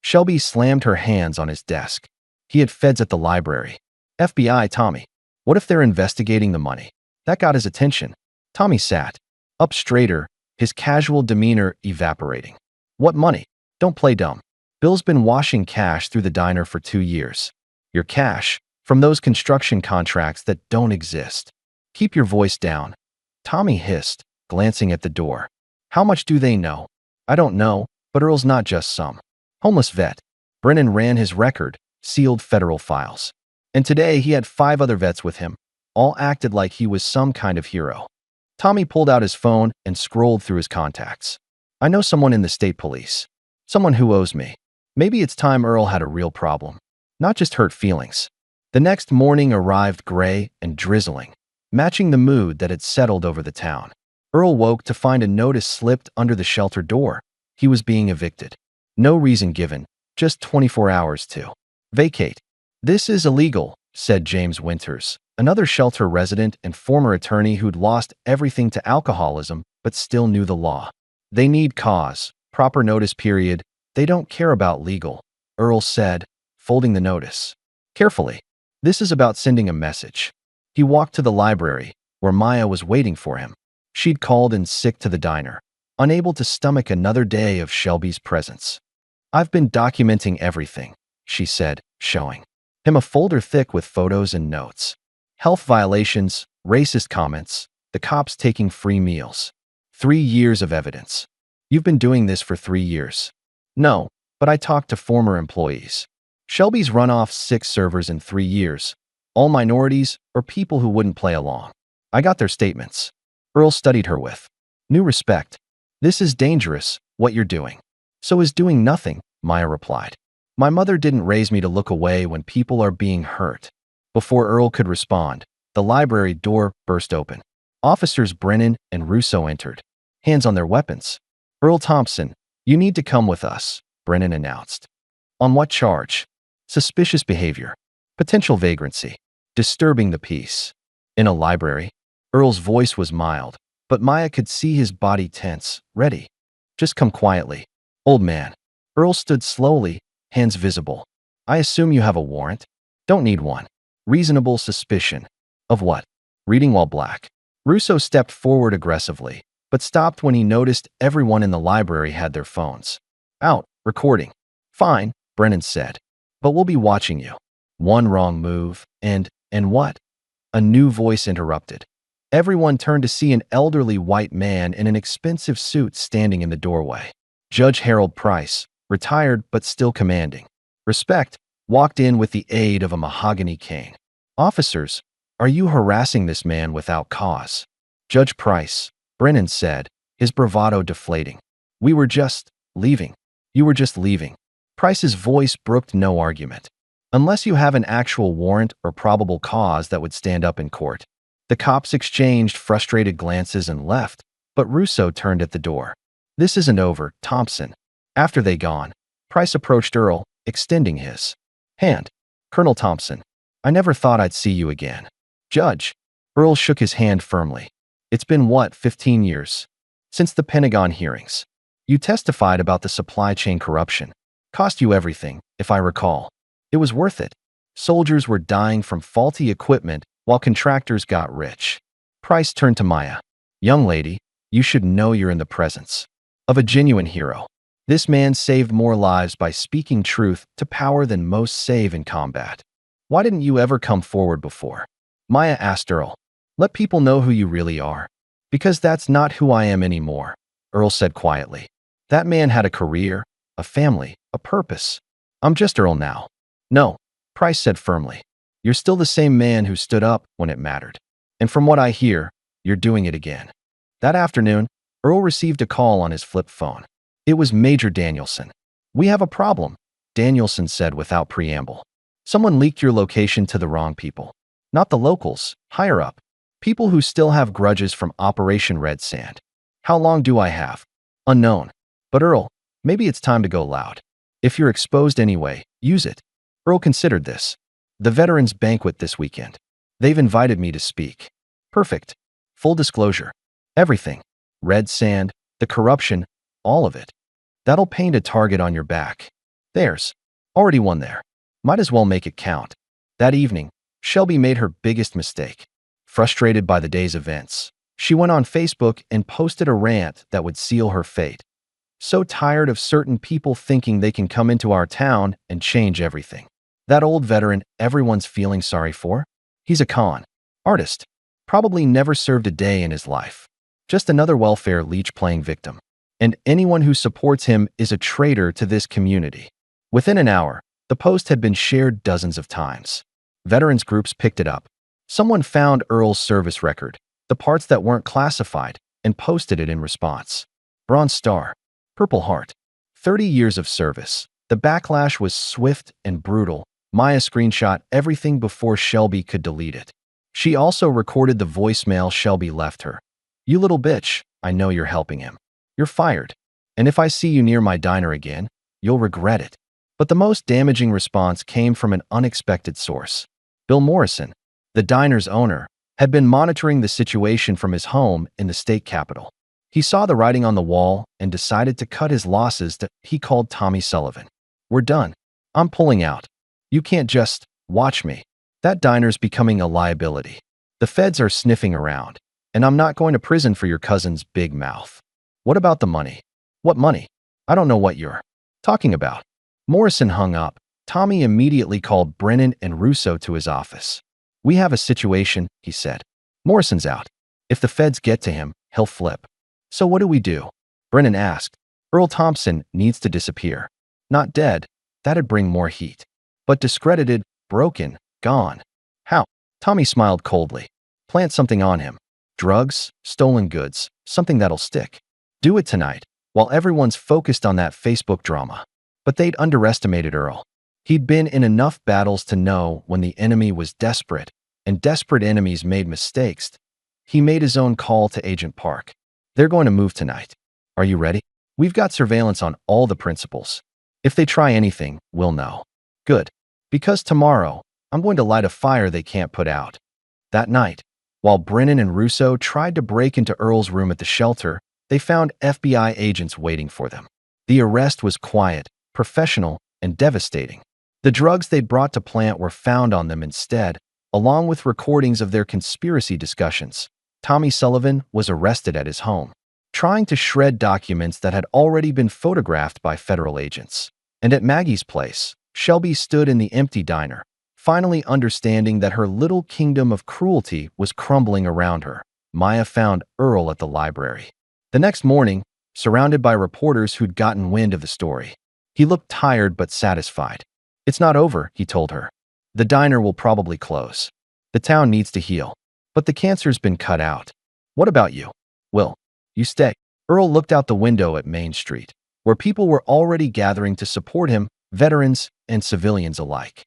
Shelby slammed her hands on his desk. He had feds at the library. "FBI, Tommy. What if they're investigating the money?" That got his attention. Tommy sat up straighter, his casual demeanor evaporating. "What money? Don't play dumb. Bill's been washing cash through the diner for 2 years. Your cash, from those construction contracts that don't exist. Keep your voice down." Tommy hissed, glancing at the door. "How much do they know?" "I don't know, but Earl's not just some homeless vet." Brennan ran his record, sealed federal files. And today he had 5 other vets with him, all acted like he was some kind of hero. Tommy pulled out his phone and scrolled through his contacts. "I know someone in the state police. Someone who owes me. Maybe it's time Earl had a real problem, not just hurt feelings." The next morning arrived gray and drizzling, matching the mood that had settled over the town. Earl woke to find a notice slipped under the shelter door. He was being evicted. No reason given, just 24 hours to vacate. "This is illegal," said James Winters, another shelter resident and former attorney who'd lost everything to alcoholism but still knew the law. "They need cause, proper notice period. They don't care about legal," Earl said, folding the notice carefully. "This is about sending a message." He walked to the library, where Maya was waiting for him. She'd called in sick to the diner, unable to stomach another day of Shelby's presence. "I've been documenting everything," she said, showing him a folder thick with photos and notes. Health violations, racist comments, the cops taking free meals. 3 years of evidence. "You've been doing this for 3 years." "No, but I talked to former employees. Shelby's run off 6 servers in 3 years, all minorities or people who wouldn't play along. I got their statements." Earl studied her with new respect. "This is dangerous, what you're doing." "So is doing nothing," Maya replied. "My mother didn't raise me to look away when people are being hurt." Before Earl could respond, the library door burst open. Officers Brennan and Russo entered, hands on their weapons. "Earl Thompson, you need to come with us," Brennan announced. "On what charge?" "Suspicious behavior. Potential vagrancy. Disturbing the peace." In a library, Earl's voice was mild, but Maya could see his body tense, ready. "Just come quietly." "Old man." Earl stood slowly, hands visible. "I assume you have a warrant?" "Don't need one." "Reasonable suspicion." "Of what?" "Reading while black." Russo stepped forward aggressively, but stopped when he noticed everyone in the library had their phones out, recording. "Fine," Brennan said, "but we'll be watching you. One wrong move, and what?" A new voice interrupted. Everyone turned to see an elderly white man in an expensive suit standing in the doorway. Judge Harold Price, retired but still commanding respect, walked in with the aid of a mahogany cane. "Officers, are you harassing this man without cause?" "Judge Price," Brennan said, his bravado deflating. "We were just leaving." "You were just leaving." Price's voice brooked no argument. "Unless you have an actual warrant or probable cause that would stand up in court." The cops exchanged frustrated glances and left, but Russo turned at the door. "This isn't over, Thompson." After they gone, Price approached Earl, extending his hand. "Colonel Thompson, I never thought I'd see you again." "Judge." Earl shook his hand firmly. "It's been, what, 15 years? Since the Pentagon hearings. You testified about the supply chain corruption. Cost you everything, if I recall. It was worth it. Soldiers were dying from faulty equipment while contractors got rich." Price turned to Maya. "Young lady, you should know you're in the presence of a genuine hero. This man saved more lives by speaking truth to power than most save in combat." Why didn't you ever come forward before? Maya asked Earl. Let people know who you really are. Because that's not who I am anymore, Earl said quietly. That man had a career, a family, a purpose. I'm just Earl now. No, Price said firmly. You're still the same man who stood up when it mattered. And from what I hear, you're doing it again. That afternoon, Earl received a call on his flip phone. It was Major Danielson. We have a problem, Danielson said without preamble. Someone leaked your location to the wrong people. Not the locals, higher up. People who still have grudges from Operation Red Sand. How long do I have? Unknown. But Earl, maybe it's time to go loud. If you're exposed anyway, use it. Earl considered this. The Veterans Banquet this weekend. They've invited me to speak. Perfect. Full disclosure. Everything. Red Sand, the corruption, all of it. That'll paint a target on your back. There's already one there. Might as well make it count. That evening, Shelby made her biggest mistake. Frustrated by the day's events, she went on Facebook and posted a rant that would seal her fate. So tired of certain people thinking they can come into our town and change everything. That old veteran everyone's feeling sorry for? He's a con artist. Probably never served a day in his life. Just another welfare leech playing victim. And anyone who supports him is a traitor to this community. Within an hour, the post had been shared dozens of times. Veterans groups picked it up. Someone found Earl's service record, the parts that weren't classified, and posted it in response. Bronze Star. Purple Heart. 30 years of service. The backlash was swift and brutal. Maya screenshot everything before Shelby could delete it. She also recorded the voicemail Shelby left her. You little bitch, I know you're helping him. You're fired. And if I see you near my diner again, you'll regret it. But the most damaging response came from an unexpected source. Bill Morrison, the diner's owner, had been monitoring the situation from his home in the state capital. He saw the writing on the wall and decided to cut his losses. He called Tommy Sullivan. We're done. I'm pulling out. You can't just watch me. That diner's becoming a liability. The feds are sniffing around, and I'm not going to prison for your cousin's big mouth. What about the money? What money? I don't know what you're talking about. Morrison hung up. Tommy immediately called Brennan and Russo to his office. We have a situation, he said. Morrison's out. If the feds get to him, he'll flip. So what do we do? Brennan asked. Earl Thompson needs to disappear. Not dead. That'd bring more heat. But discredited, broken, gone. How? Tommy smiled coldly. Plant something on him. Drugs, stolen goods, something that'll stick. Do it tonight, while everyone's focused on that Facebook drama. But they'd underestimated Earl. He'd been in enough battles to know when the enemy was desperate, and desperate enemies made mistakes. He made his own call to Agent Park. They're going to move tonight. Are you ready? We've got surveillance on all the principals. If they try anything, we'll know. Good. Because tomorrow, I'm going to light a fire they can't put out. That night, while Brennan and Russo tried to break into Earl's room at the shelter, they found FBI agents waiting for them. The arrest was quiet, professional, and devastating. The drugs they'd brought to plant were found on them instead, along with recordings of their conspiracy discussions. Tommy Sullivan was arrested at his home, trying to shred documents that had already been photographed by federal agents. And at Maggie's place, Shelby stood in the empty diner, finally understanding that her little kingdom of cruelty was crumbling around her. Maya found Earl at the library. The next morning, surrounded by reporters who'd gotten wind of the story, he looked tired but satisfied. It's not over, he told her. The diner will probably close. The town needs to heal. But the cancer's been cut out. What about you? Will you stay? Earl looked out the window at Main Street, where people were already gathering to support him, veterans and civilians alike.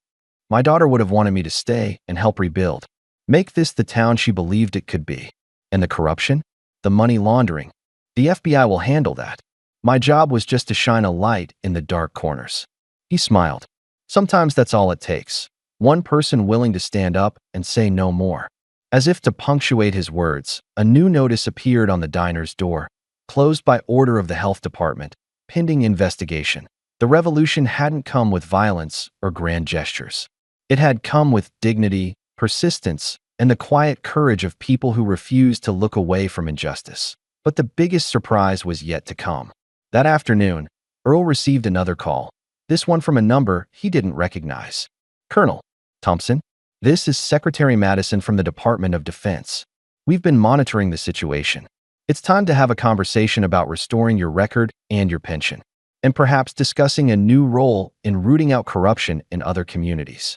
My daughter would have wanted me to stay and help rebuild. Make this the town she believed it could be. And the corruption? The money laundering? The FBI will handle that. My job was just to shine a light in the dark corners. He smiled. Sometimes that's all it takes. One person willing to stand up and say no more. As if to punctuate his words, a new notice appeared on the diner's door, closed by order of the health department, pending investigation. The revolution hadn't come with violence or grand gestures. It had come with dignity, persistence, and the quiet courage of people who refused to look away from injustice. But the biggest surprise was yet to come. That afternoon, Earl received another call, this one from a number he didn't recognize. Colonel, Thompson, this is Secretary Madison from the Department of Defense. We've been monitoring the situation. It's time to have a conversation about restoring your record and your pension, and perhaps discussing a new role in rooting out corruption in other communities.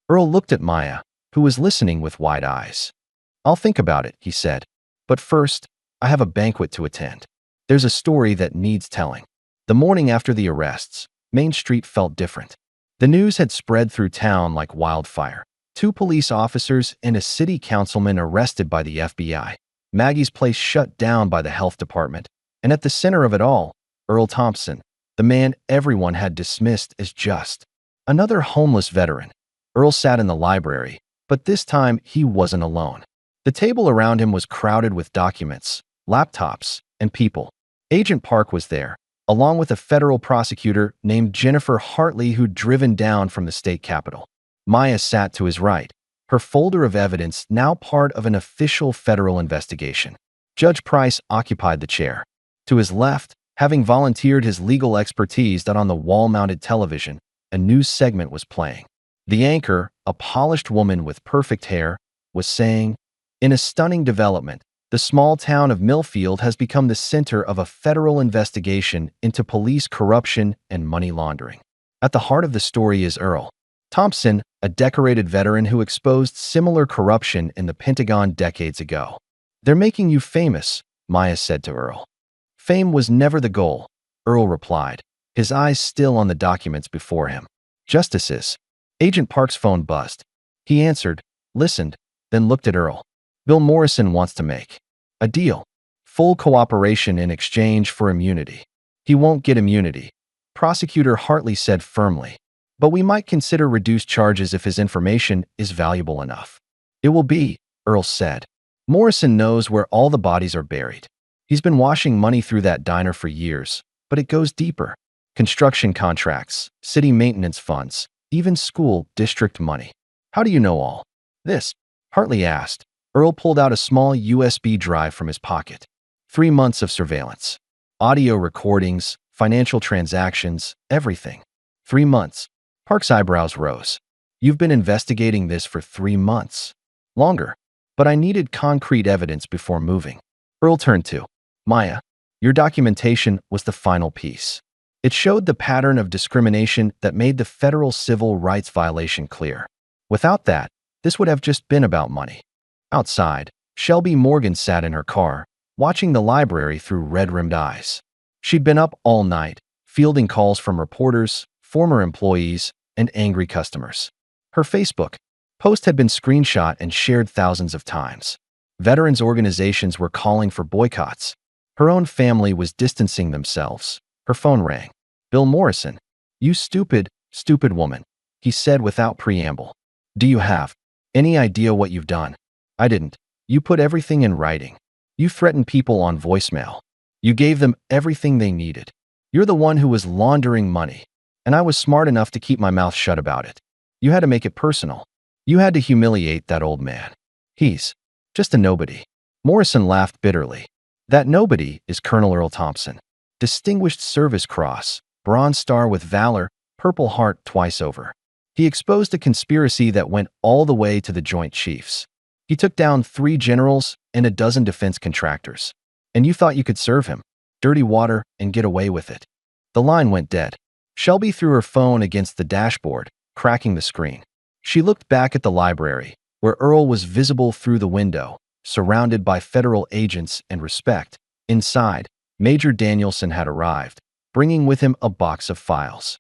Earl looked at Maya, who was listening with wide eyes. I'll think about it, he said. But first, I have a banquet to attend. There's a story that needs telling. The morning after the arrests, Main Street felt different. The news had spread through town like wildfire. 2 police officers and a city councilman arrested by the FBI. Maggie's place shut down by the health department. And at the center of it all, Earl Thompson, the man everyone had dismissed as just another homeless veteran. Earl sat in the library, but this time he wasn't alone. The table around him was crowded with documents, laptops, and people. Agent Park was there, along with a federal prosecutor named Jennifer Hartley who'd driven down from the state capitol. Maya sat to his right, her folder of evidence now part of an official federal investigation. Judge Price occupied the chair. To his left, having volunteered his legal expertise that on the wall-mounted television, a news segment was playing. The anchor, a polished woman with perfect hair, was saying, "In a stunning development, the small town of Millfield has become the center of a federal investigation into police corruption and money laundering." At the heart of the story is Earl Thompson, a decorated veteran who exposed similar corruption in the Pentagon decades ago. "They're making you famous," Maya said to Earl. "Fame was never the goal," Earl replied, his eyes still on the documents before him. "Justices." Agent Park's phone buzzed. He answered, listened, then looked at Earl. "Bill Morrison wants to make a deal. Full cooperation in exchange for immunity." "He won't get immunity," Prosecutor Hartley said firmly. "But we might consider reduced charges if his information is valuable enough." "It will be," Earl said. "Morrison knows where all the bodies are buried. He's been washing money through that diner for years, but it goes deeper. Construction contracts, city maintenance funds, even school district money." "How do you know all this?" Hartley asked. Earl pulled out a small USB drive from his pocket. 3 months of surveillance. Audio recordings, financial transactions, everything. 3 months. Park's eyebrows rose. "You've been investigating this for 3 months. Longer. But I needed concrete evidence before moving." Earl turned to Maya. "Your documentation was the final piece. It showed the pattern of discrimination that made the federal civil rights violation clear. Without that, this would have just been about money." Outside, Shelby Morgan sat in her car, watching the library through red-rimmed eyes. She'd been up all night, fielding calls from reporters, former employees, and angry customers. Her Facebook post had been screenshot and shared thousands of times. Veterans organizations were calling for boycotts. Her own family was distancing themselves. Her phone rang. "Bill Morrison." "You stupid, stupid woman," he said without preamble. "Do you have any idea what you've done?" "I didn't. You put everything in writing. You threatened people on voicemail. You gave them everything they needed. You're the one who was laundering money. And I was smart enough to keep my mouth shut about it. You had to make it personal. You had to humiliate that old man. He's just a nobody." Morrison laughed bitterly. "That nobody is Colonel Earl Thompson. Distinguished Service Cross, Bronze Star with Valor, Purple Heart twice over. He exposed a conspiracy that went all the way to the Joint Chiefs. He took down 3 generals and a dozen defense contractors. And you thought you could serve him, dirty water, and get away with it." The line went dead. Shelby threw her phone against the dashboard, cracking the screen. She looked back at the library, where Earl was visible through the window, surrounded by federal agents and respect. Inside, Major Danielson had arrived, bringing with him a box of files.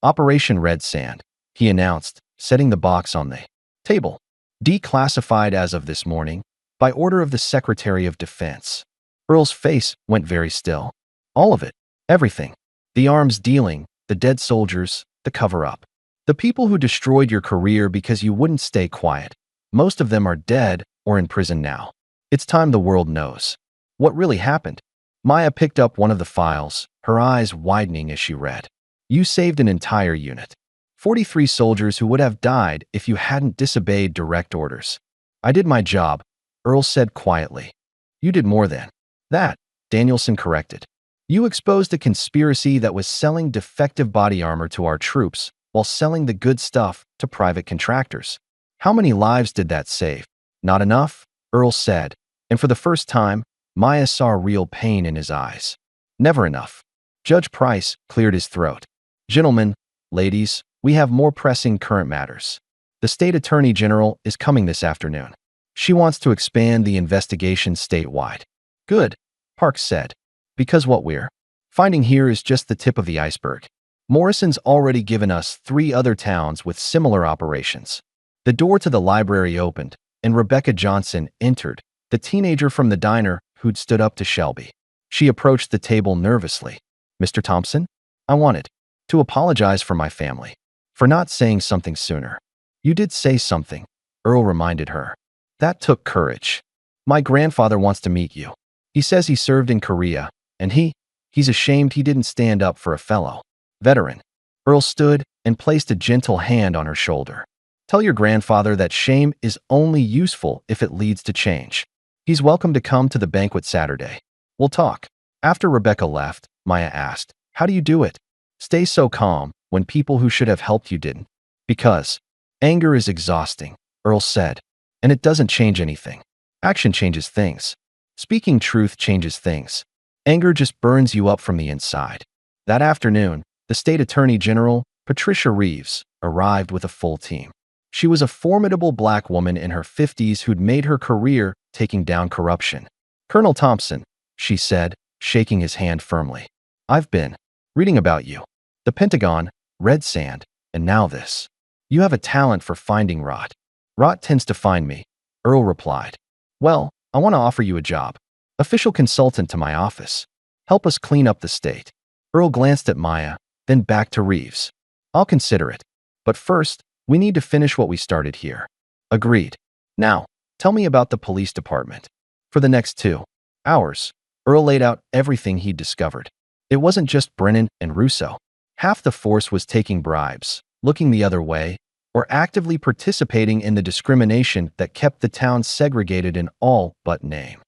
"Operation Red Sand," he announced, setting the box on the table. "Declassified as of this morning, by order of the Secretary of Defense." Earl's face went very still. "All of it. Everything. The arms dealing, the dead soldiers, the cover-up. The people who destroyed your career because you wouldn't stay quiet. Most of them are dead or in prison now. It's time the world knows what really happened." Maya picked up one of the files, her eyes widening as she read. "You saved an entire unit. 43 soldiers who would have died if you hadn't disobeyed direct orders." "I did my job," Earl said quietly. "You did more than that," Danielson corrected. "You exposed a conspiracy that was selling defective body armor to our troops, while selling the good stuff to private contractors. How many lives did that save? Not enough, Earl said, and for the first time, Maya saw real pain in his eyes. Never enough. Judge Price cleared his throat. Gentlemen, ladies, we have more pressing current matters. The state attorney general is coming this afternoon. She wants to expand the investigation statewide. Good, Parks said. Because what we're finding here is just the tip of the iceberg. Morrison's already given us 3 other towns with similar operations. The door to the library opened, and Rebecca Johnson entered, the teenager from the diner who'd stood up to Shelby. She approached the table nervously. Mr. Thompson, I wanted to apologize for my family, for not saying something sooner. You did say something, Earl reminded her. That took courage. My grandfather wants to meet you. He says he served in Korea, and he's ashamed he didn't stand up for a fellow veteran. Earl stood and placed a gentle hand on her shoulder. Tell your grandfather that shame is only useful if it leads to change. He's welcome to come to the banquet Saturday. We'll talk. After Rebecca left, Maya asked, how do you do it? Stay so calm when people who should have helped you didn't. Because anger is exhausting, Earl said, and it doesn't change anything. Action changes things. Speaking truth changes things. Anger just burns you up from the inside. That afternoon, the state attorney general, Patricia Reeves, arrived with a full team. She was a formidable black woman in her 50s who'd made her career taking down corruption. Colonel Thompson, she said, shaking his hand firmly. I've been reading about you. The Pentagon, Red Sand, and now this. You have a talent for finding rot. Rot tends to find me, Earl replied. Well, I want to offer you a job. Official consultant to my office. Help us clean up the state. Earl glanced at Maya, then back to Reeves. I'll consider it. But first, we need to finish what we started here. Agreed. Now, tell me about the police department. For the next 2 hours, Earl laid out everything he'd discovered. It wasn't just Brennan and Russo. Half the force was taking bribes, looking the other way, or actively participating in the discrimination that kept the town segregated in all but name.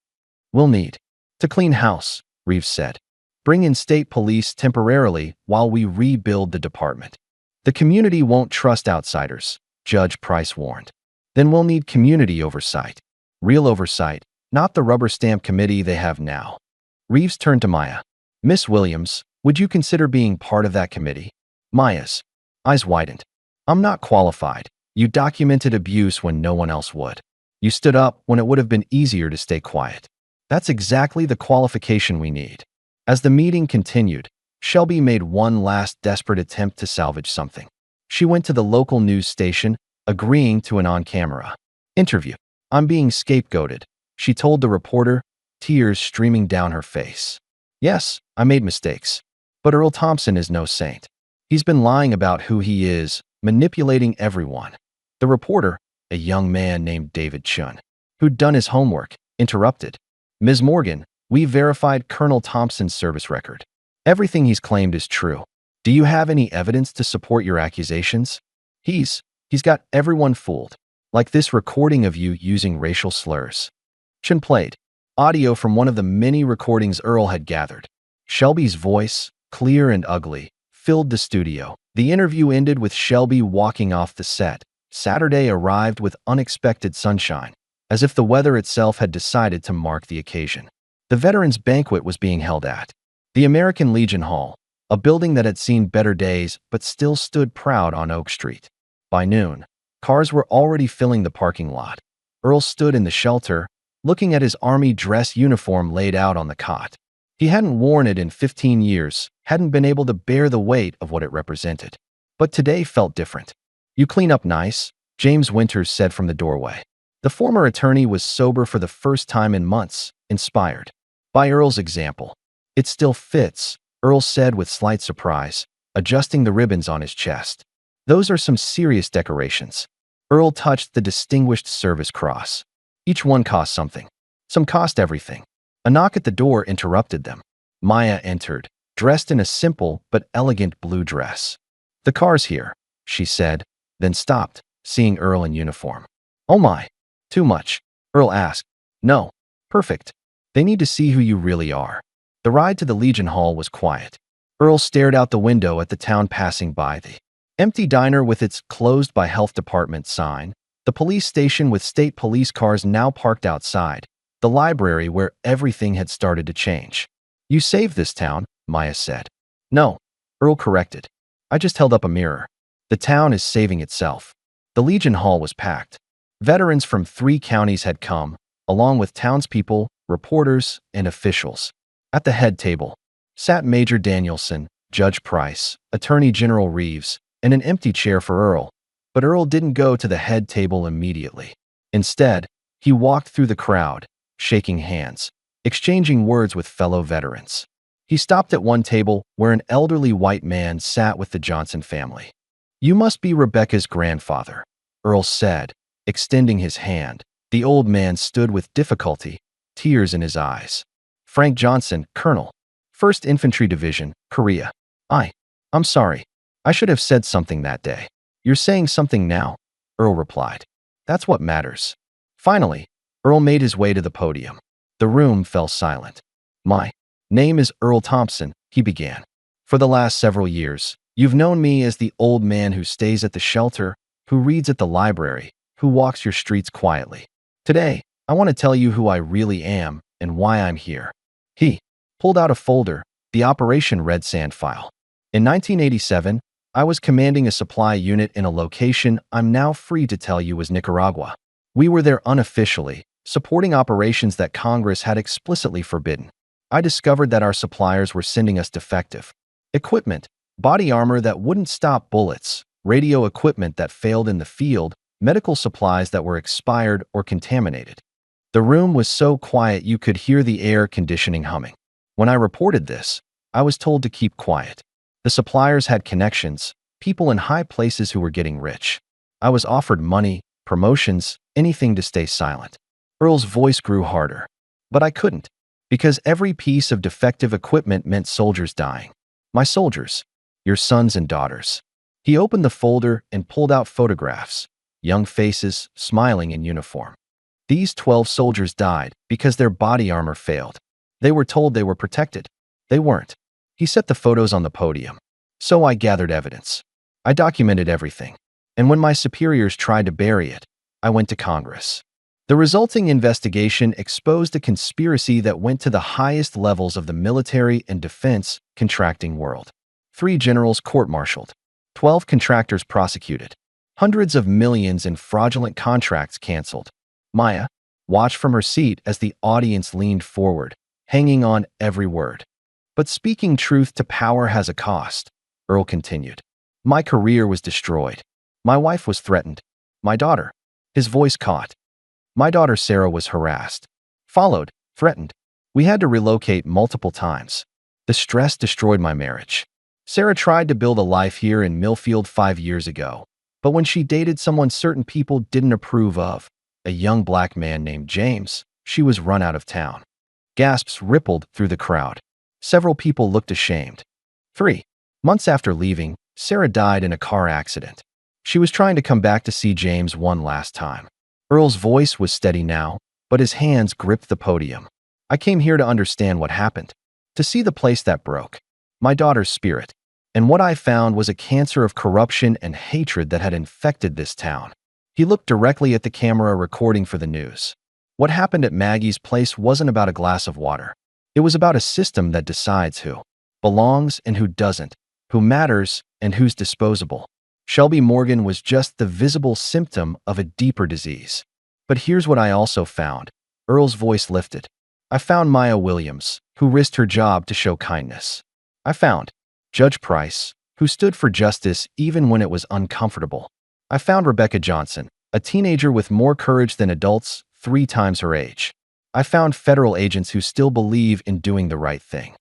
We'll need to clean house, Reeves said. Bring in state police temporarily while we rebuild the department. The community won't trust outsiders, Judge Price warned. Then we'll need community oversight. Real oversight, not the rubber stamp committee they have now. Reeves turned to Maya. Miss Williams, would you consider being part of that committee? Maya's eyes widened. I'm not qualified. You documented abuse when no one else would. You stood up when it would have been easier to stay quiet. That's exactly the qualification we need. As the meeting continued, Shelby made one last desperate attempt to salvage something. She went to the local news station, agreeing to an on-camera interview. I'm being scapegoated, she told the reporter, tears streaming down her face. Yes, I made mistakes. But Earl Thompson is no saint. He's been lying about who he is, manipulating everyone. The reporter, a young man named David Chun, who'd done his homework, interrupted. Ms. Morgan, we verified Colonel Thompson's service record. Everything he's claimed is true. Do you have any evidence to support your accusations? He's got everyone fooled, like this recording of you using racial slurs. Chun played audio from one of the many recordings Earl had gathered. Shelby's voice, clear and ugly, filled the studio. The interview ended with Shelby walking off the set. Saturday arrived with unexpected sunshine, as if the weather itself had decided to mark the occasion. The Veterans Banquet was being held at the American Legion Hall, a building that had seen better days but still stood proud on Oak Street. By noon, cars were already filling the parking lot. Earl stood in the shelter, looking at his army dress uniform laid out on the cot. He hadn't worn it in 15 years, hadn't been able to bear the weight of what it represented. But today felt different. You clean up nice, James Winters said from the doorway. The former attorney was sober for the first time in months, inspired by Earl's example. It still fits, Earl said with slight surprise, adjusting the ribbons on his chest. Those are some serious decorations. Earl touched the Distinguished Service Cross. Each one cost something. Some cost everything. A knock at the door interrupted them. Maya entered, dressed in a simple but elegant blue dress. The car's here, she said, then stopped, seeing Earl in uniform. Oh my. Too much, Earl asked. No. Perfect. They need to see who you really are. The ride to the Legion Hall was quiet. Earl stared out the window at the town passing by. Empty diner with its closed by health department sign, the police station with state police cars now parked outside, the library where everything had started to change. You saved this town, Maya said. No, Earl corrected. I just held up a mirror. The town is saving itself. The Legion Hall was packed. Veterans from 3 counties had come, along with townspeople, reporters, and officials. At the head table sat Major Danielson, Judge Price, Attorney General Reeves, and an empty chair for Earl. But Earl didn't go to the head table immediately. Instead, he walked through the crowd, shaking hands, exchanging words with fellow veterans. He stopped at one table where an elderly white man sat with the Johnson family. You must be Rebecca's grandfather, Earl said, extending his hand. The old man stood with difficulty, tears in his eyes. Frank Johnson, Colonel, 1st Infantry Division, Korea. I'm sorry. I should have said something that day. You're saying something now, Earl replied. That's what matters. Finally, Earl made his way to the podium. The room fell silent. My name is Earl Thompson, he began. For the last several years, you've known me as the old man who stays at the shelter, who reads at the library, who walks your streets quietly. Today, I want to tell you who I really am and why I'm here. He pulled out a folder, the Operation Red Sand file. In 1987, I was commanding a supply unit in a location I'm now free to tell you was Nicaragua. We were there unofficially, supporting operations that Congress had explicitly forbidden. I discovered that our suppliers were sending us defective equipment, body armor that wouldn't stop bullets, radio equipment that failed in the field, medical supplies that were expired or contaminated. The room was so quiet you could hear the air conditioning humming. When I reported this, I was told to keep quiet. The suppliers had connections, people in high places who were getting rich. I was offered money, promotions, anything to stay silent. Earl's voice grew harder. But I couldn't, because every piece of defective equipment meant soldiers dying. My soldiers, your sons and daughters. He opened the folder and pulled out photographs, young faces, smiling in uniform. These 12 soldiers died because their body armor failed. They were told they were protected. They weren't. He set the photos on the podium. So I gathered evidence. I documented everything. And when my superiors tried to bury it, I went to Congress. The resulting investigation exposed a conspiracy that went to the highest levels of the military and defense contracting world. 3 generals court-martialed, 12 contractors prosecuted, hundreds of millions in fraudulent contracts canceled. Maya watched from her seat as the audience leaned forward, hanging on every word. But speaking truth to power has a cost, Earl continued. My career was destroyed. My wife was threatened. My daughter. His voice caught. My daughter Sarah was harassed, followed, threatened. We had to relocate multiple times. The stress destroyed my marriage. Sarah tried to build a life here in Millfield 5 years ago, but when she dated someone certain people didn't approve of, a young black man named James, she was run out of town. Gasps rippled through the crowd. Several people looked ashamed. 3 months after leaving, Sarah died in a car accident. She was trying to come back to see James one last time. Earl's voice was steady now, but his hands gripped the podium. I came here to understand what happened, to see the place that broke. My daughter's spirit. And what I found was a cancer of corruption and hatred that had infected this town. He looked directly at the camera recording for the news. What happened at Maggie's place wasn't about a glass of water. It was about a system that decides who belongs and who doesn't, who matters and who's disposable. Shelby Morgan was just the visible symptom of a deeper disease. But here's what I also found. Earl's voice lifted. I found Maya Williams, who risked her job to show kindness. I found Judge Price, who stood for justice even when it was uncomfortable. I found Rebecca Johnson, a teenager with more courage than adults 3 times her age. I found federal agents who still believe in doing the right thing.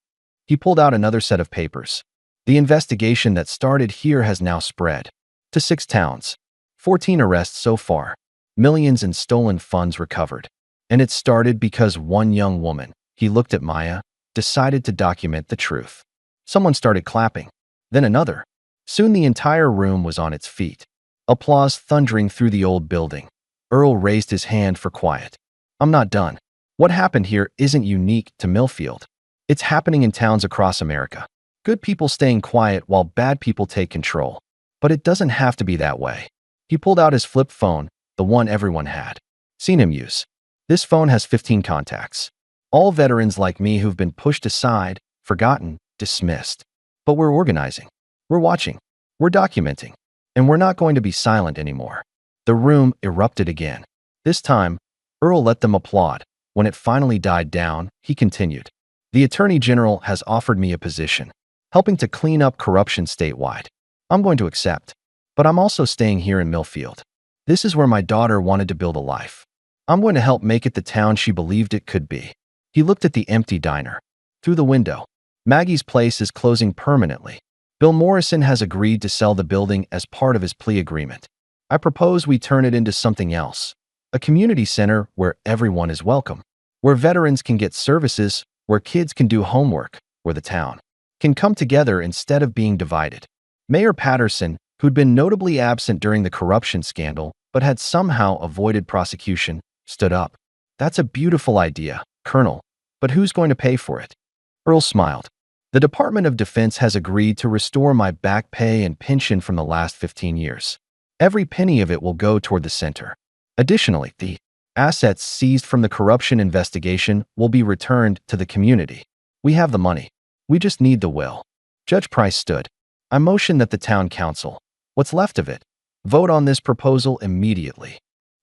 He pulled out another set of papers. The investigation that started here has now spread to 6 towns, 14 arrests so far, millions in stolen funds recovered. And it started because one young woman, he looked at Maya, decided to document the truth. Someone started clapping, then another. Soon the entire room was on its feet. Applause thundering through the old building. Earl raised his hand for quiet. I'm not done. What happened here isn't unique to Millfield. It's happening in towns across America. Good people staying quiet while bad people take control. But it doesn't have to be that way. He pulled out his flip phone, the one everyone had seen him use. This phone has 15 contacts. All veterans like me who've been pushed aside, forgotten, dismissed. But we're organizing. We're watching. We're documenting. And we're not going to be silent anymore. The room erupted again. This time, Earl let them applaud. When it finally died down, he continued. The Attorney General has offered me a position, helping to clean up corruption statewide. I'm going to accept. But I'm also staying here in Millfield. This is where my daughter wanted to build a life. I'm going to help make it the town she believed it could be. He looked at the empty diner. Through the window. Maggie's place is closing permanently. Bill Morrison has agreed to sell the building as part of his plea agreement. I propose we turn it into something else. A community center where everyone is welcome. Where veterans can get services, where kids can do homework, where the town can come together instead of being divided. Mayor Patterson, who'd been notably absent during the corruption scandal but had somehow avoided prosecution, stood up. That's a beautiful idea, Colonel, but who's going to pay for it? Earl smiled. The Department of Defense has agreed to restore my back pay and pension from the last 15 years. Every penny of it will go toward the center. Additionally, the assets seized from the corruption investigation will be returned to the community. We have the money. We just need the will. Judge Price stood. I motion that the town council, what's left of it, vote on this proposal immediately.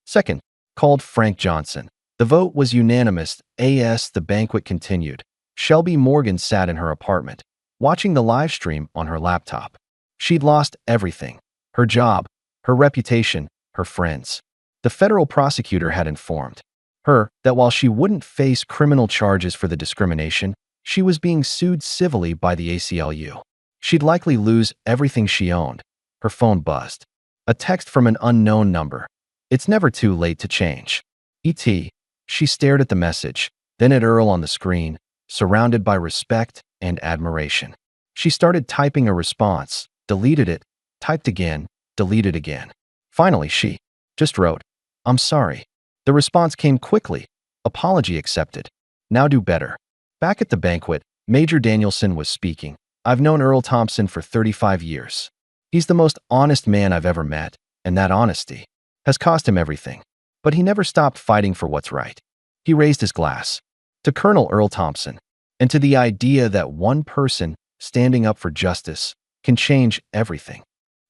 Second, called Frank Johnson. The vote was unanimous. The banquet continued. Shelby Morgan sat in her apartment, watching the live stream on her laptop. She'd lost everything. Her job, her reputation, her friends. The federal prosecutor had informed her that while she wouldn't face criminal charges for the discrimination, she was being sued civilly by the ACLU. She'd likely lose everything she owned. Her phone buzzed. A text from an unknown number. It's never too late to change. E.T. She stared at the message, then at Earl on the screen, surrounded by respect and admiration. She started typing a response, deleted it, typed again, deleted again. Finally, she just wrote, I'm sorry. The response came quickly. Apology accepted. Now do better. Back at the banquet, Major Danielson was speaking. I've known Earl Thompson for 35 years. He's the most honest man I've ever met, and that honesty has cost him everything. But he never stopped fighting for what's right. He raised his glass to Colonel Earl Thompson and to the idea that one person standing up for justice can change everything.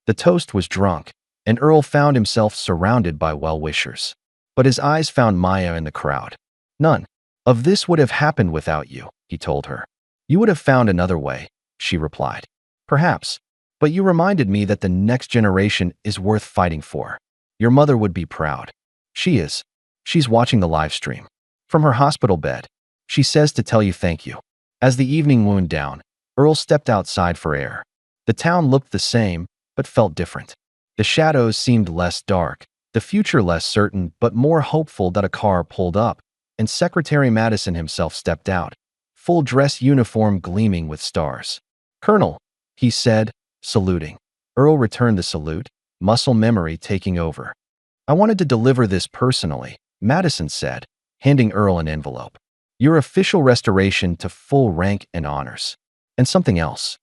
The toast was drunk, and Earl found himself surrounded by well-wishers. But his eyes found Maya in the crowd. None of this would have happened without you, he told her. You would have found another way, she replied. Perhaps, but you reminded me that the next generation is worth fighting for. Your mother would be proud. She is. She's watching the live stream. From her hospital bed, she says to tell you thank you. As the evening wound down, Earl stepped outside for air. The town looked the same, but felt different. The shadows seemed less dark, the future less certain, but more hopeful. That a car pulled up, and Secretary Madison himself stepped out, full dress uniform gleaming with stars. Colonel, he said, saluting. Earl returned the salute, muscle memory taking over. I wanted to deliver this personally, Madison said, handing Earl an envelope. Your official restoration to full rank and honors. And something else.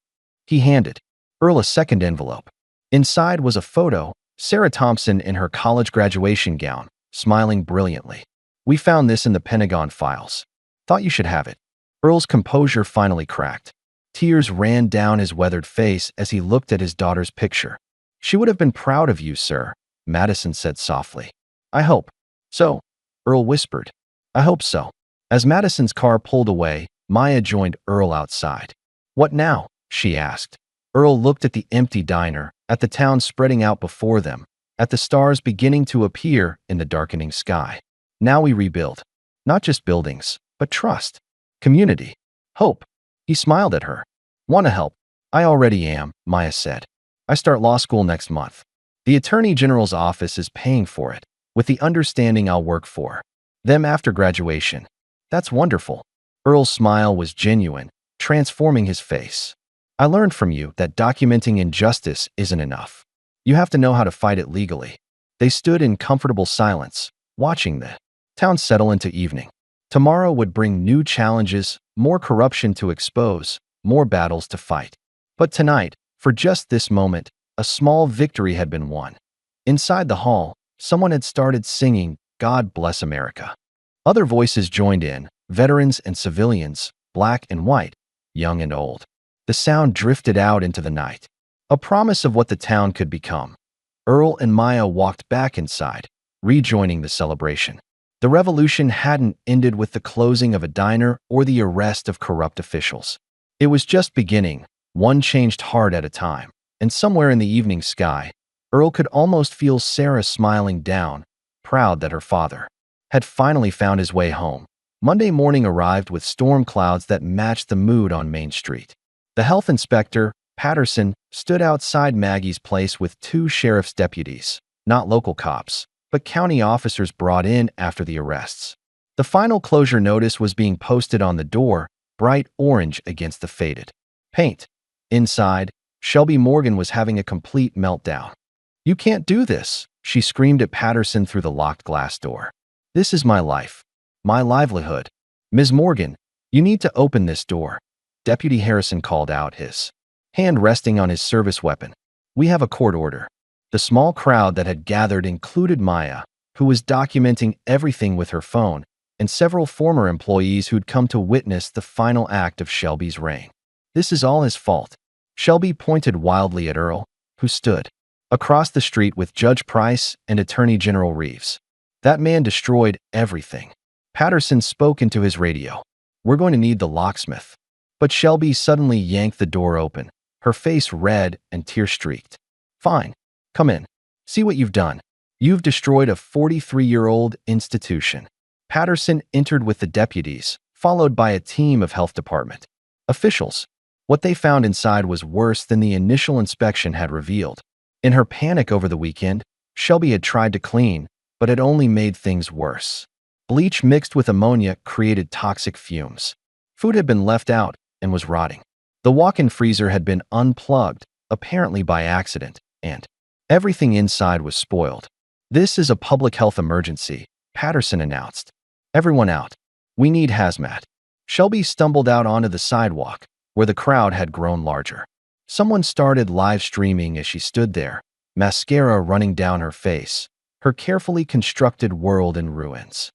He handed Earl a second envelope. Inside was a photo, Sarah Thompson in her college graduation gown, smiling brilliantly. We found this in the Pentagon files. Thought you should have it. Earl's composure finally cracked. Tears ran down his weathered face as he looked at his daughter's picture. She would have been proud of you, sir, Madison said softly. I hope so, Earl whispered. I hope so. As Madison's car pulled away, Maya joined Earl outside. What now? She asked. Earl looked at the empty diner, at the town spreading out before them, at the stars beginning to appear in the darkening sky. Now we rebuild. Not just buildings, but trust, community, hope. He smiled at her. Want to help? I already am, Maya said. I start law school next month. The Attorney General's office is paying for it, with the understanding I'll work for them after graduation. That's wonderful. Earl's smile was genuine, transforming his face. I learned from you that documenting injustice isn't enough. You have to know how to fight it legally. They stood in comfortable silence, watching the town settle into evening. Tomorrow would bring new challenges, more corruption to expose, more battles to fight. But tonight, for just this moment, a small victory had been won. Inside the hall, someone had started singing, "God Bless America." Other voices joined in, veterans and civilians, black and white, young and old. The sound drifted out into the night, a promise of what the town could become. Earl and Maya walked back inside, rejoining the celebration. The revolution hadn't ended with the closing of a diner or the arrest of corrupt officials. It was just beginning, one changed heart at a time. And somewhere in the evening sky, Earl could almost feel Sarah smiling down, proud that her father had finally found his way home. Monday morning arrived with storm clouds that matched the mood on Main Street. The health inspector, Patterson, stood outside Maggie's place with two sheriff's deputies, not local cops, but county officers brought in after the arrests. The final closure notice was being posted on the door, bright orange against the faded paint. Inside, Shelby Morgan was having a complete meltdown. "You can't do this," she screamed at Patterson through the locked glass door. "This is my life, my livelihood. Ms. Morgan, you need to open this door." Deputy Harrison called out, his hand resting on his service weapon. "We have a court order." The small crowd that had gathered included Maya, who was documenting everything with her phone, and several former employees who'd come to witness the final act of Shelby's reign. "This is all his fault." Shelby pointed wildly at Earl, who stood across the street with Judge Price and Attorney General Reeves. "That man destroyed everything." Patterson spoke into his radio. "We're going to need the locksmith." But Shelby suddenly yanked the door open, her face red and tear-streaked. "Fine. Come in. See what you've done. You've destroyed a 43-year-old institution." Patterson entered with the deputies, followed by a team of health department officials. What they found inside was worse than the initial inspection had revealed. In her panic over the weekend, Shelby had tried to clean, but had only made things worse. Bleach mixed with ammonia created toxic fumes. Food had been left out and was rotting. The walk-in freezer had been unplugged, apparently by accident, and everything inside was spoiled. "This is a public health emergency," Patterson announced. "Everyone out. We need hazmat." Shelby stumbled out onto the sidewalk, where the crowd had grown larger. Someone started live streaming as she stood there, mascara running down her face, her carefully constructed world in ruins.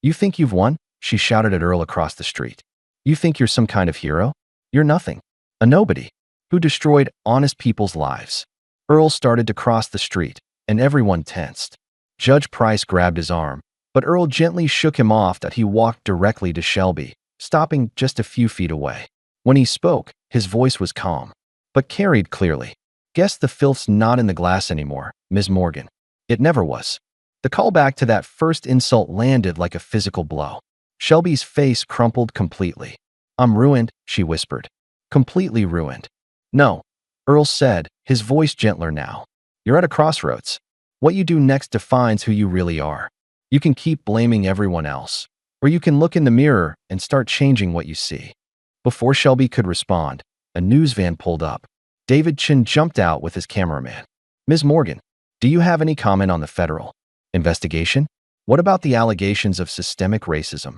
"You think you've won?" she shouted at Earl across the street. "You think you're some kind of hero? You're nothing. A nobody who destroyed honest people's lives." Earl started to cross the street, and everyone tensed. Judge Price grabbed his arm, but Earl gently shook him off that he walked directly to Shelby, stopping just a few feet away. When he spoke, his voice was calm, but carried clearly. "Guess the filth's not in the glass anymore, Ms. Morgan. It never was." The callback to that first insult landed like a physical blow. Shelby's face crumpled completely. "I'm ruined," she whispered. "Completely ruined." "No," Earl said, his voice gentler now. "You're at a crossroads. What you do next defines who you really are. You can keep blaming everyone else, or you can look in the mirror and start changing what you see." Before Shelby could respond, a news van pulled up. David Chin jumped out with his cameraman. "Ms. Morgan, do you have any comment on the federal investigation? What about the allegations of systemic racism?"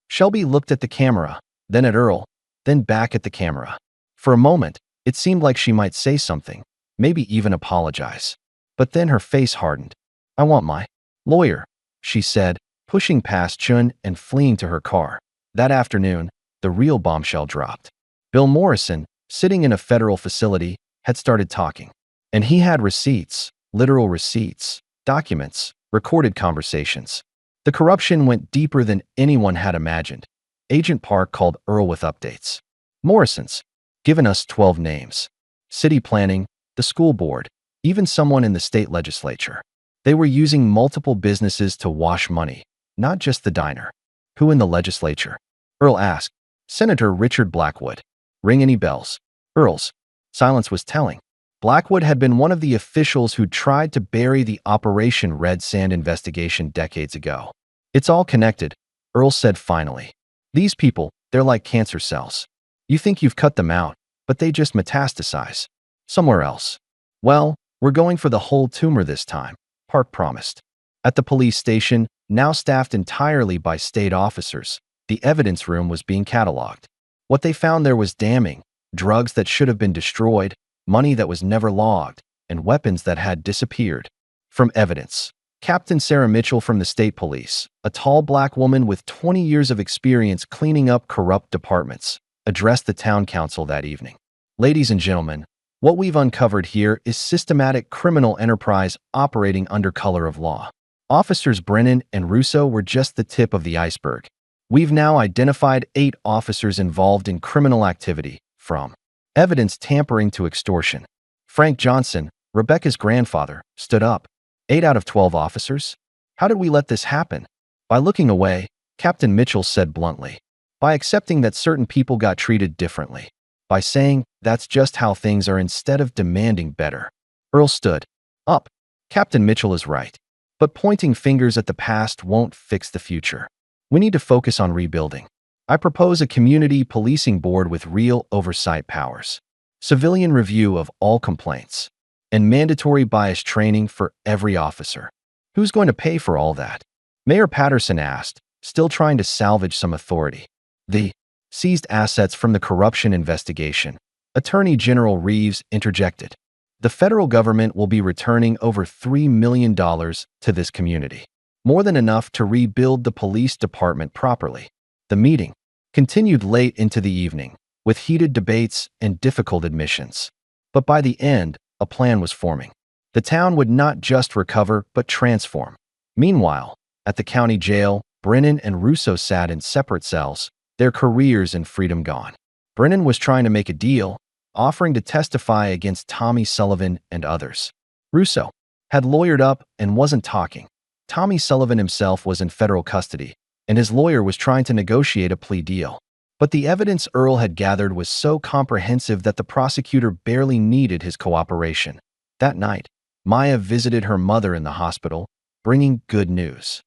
Shelby looked at the camera, then at Earl, then back at the camera. For a moment, it seemed like she might say something, maybe even apologize. But then her face hardened. "I want my lawyer," she said, pushing past Chun and fleeing to her car. That afternoon, the real bombshell dropped. Bill Morrison, sitting in a federal facility, had started talking. And he had receipts, literal receipts, documents, recorded conversations. The corruption went deeper than anyone had imagined. Agent Park called Earl with updates. "Morrison's given us 12 names. City planning, the school board, even someone in the state legislature. They were using multiple businesses to wash money, not just the diner." "Who in the legislature?" Earl asked. "Senator Richard Blackwood. Ring any bells?" Earl's silence was telling. Blackwood had been one of the officials who tried to bury the Operation Red Sand investigation decades ago. "It's all connected," Earl said finally. "These people, they're like cancer cells. You think you've cut them out, but they just metastasize somewhere else." "Well, we're going for the whole tumor this time," Park promised. At the police station, now staffed entirely by state officers, the evidence room was being cataloged. What they found there was damning: drugs that should have been destroyed, money that was never logged, and weapons that had disappeared. From evidence, Captain Sarah Mitchell from the state police, a tall black woman with 20 years of experience cleaning up corrupt departments, addressed the town council that evening. Ladies and gentlemen, what we've uncovered here is systematic criminal enterprise operating under color of law. Officers Brennan and Russo were just the tip of the iceberg. We've now identified 8 officers involved in criminal activity, from evidence tampering to extortion. Frank Johnson, Rebecca's grandfather, stood up. 8 out of 12 officers? How did we let this happen? By looking away, Captain Mitchell said bluntly. By accepting that certain people got treated differently. By saying, that's just how things are instead of demanding better. Earl stood up. Captain Mitchell is right. But pointing fingers at the past won't fix the future. We need to focus on rebuilding. I propose a community policing board with real oversight powers, civilian review of all complaints, and mandatory bias training for every officer. Who's going to pay for all that? Mayor Patterson asked, still trying to salvage some authority. The seized assets from the corruption investigation. Attorney General Reeves interjected. The federal government will be returning over $3 million to this community, more than enough to rebuild the police department properly. The meeting continued late into the evening, with heated debates and difficult admissions. But by the end, a plan was forming. The town would not just recover, but transform. Meanwhile, at the county jail, Brennan and Russo sat in separate cells, their careers and freedom gone. Brennan was trying to make a deal, offering to testify against Tommy Sullivan and others. Russo had lawyered up and wasn't talking. Tommy Sullivan himself was in federal custody, and his lawyer was trying to negotiate a plea deal. But the evidence Earl had gathered was so comprehensive that the prosecutor barely needed his cooperation. That night, Maya visited her mother in the hospital, bringing good news.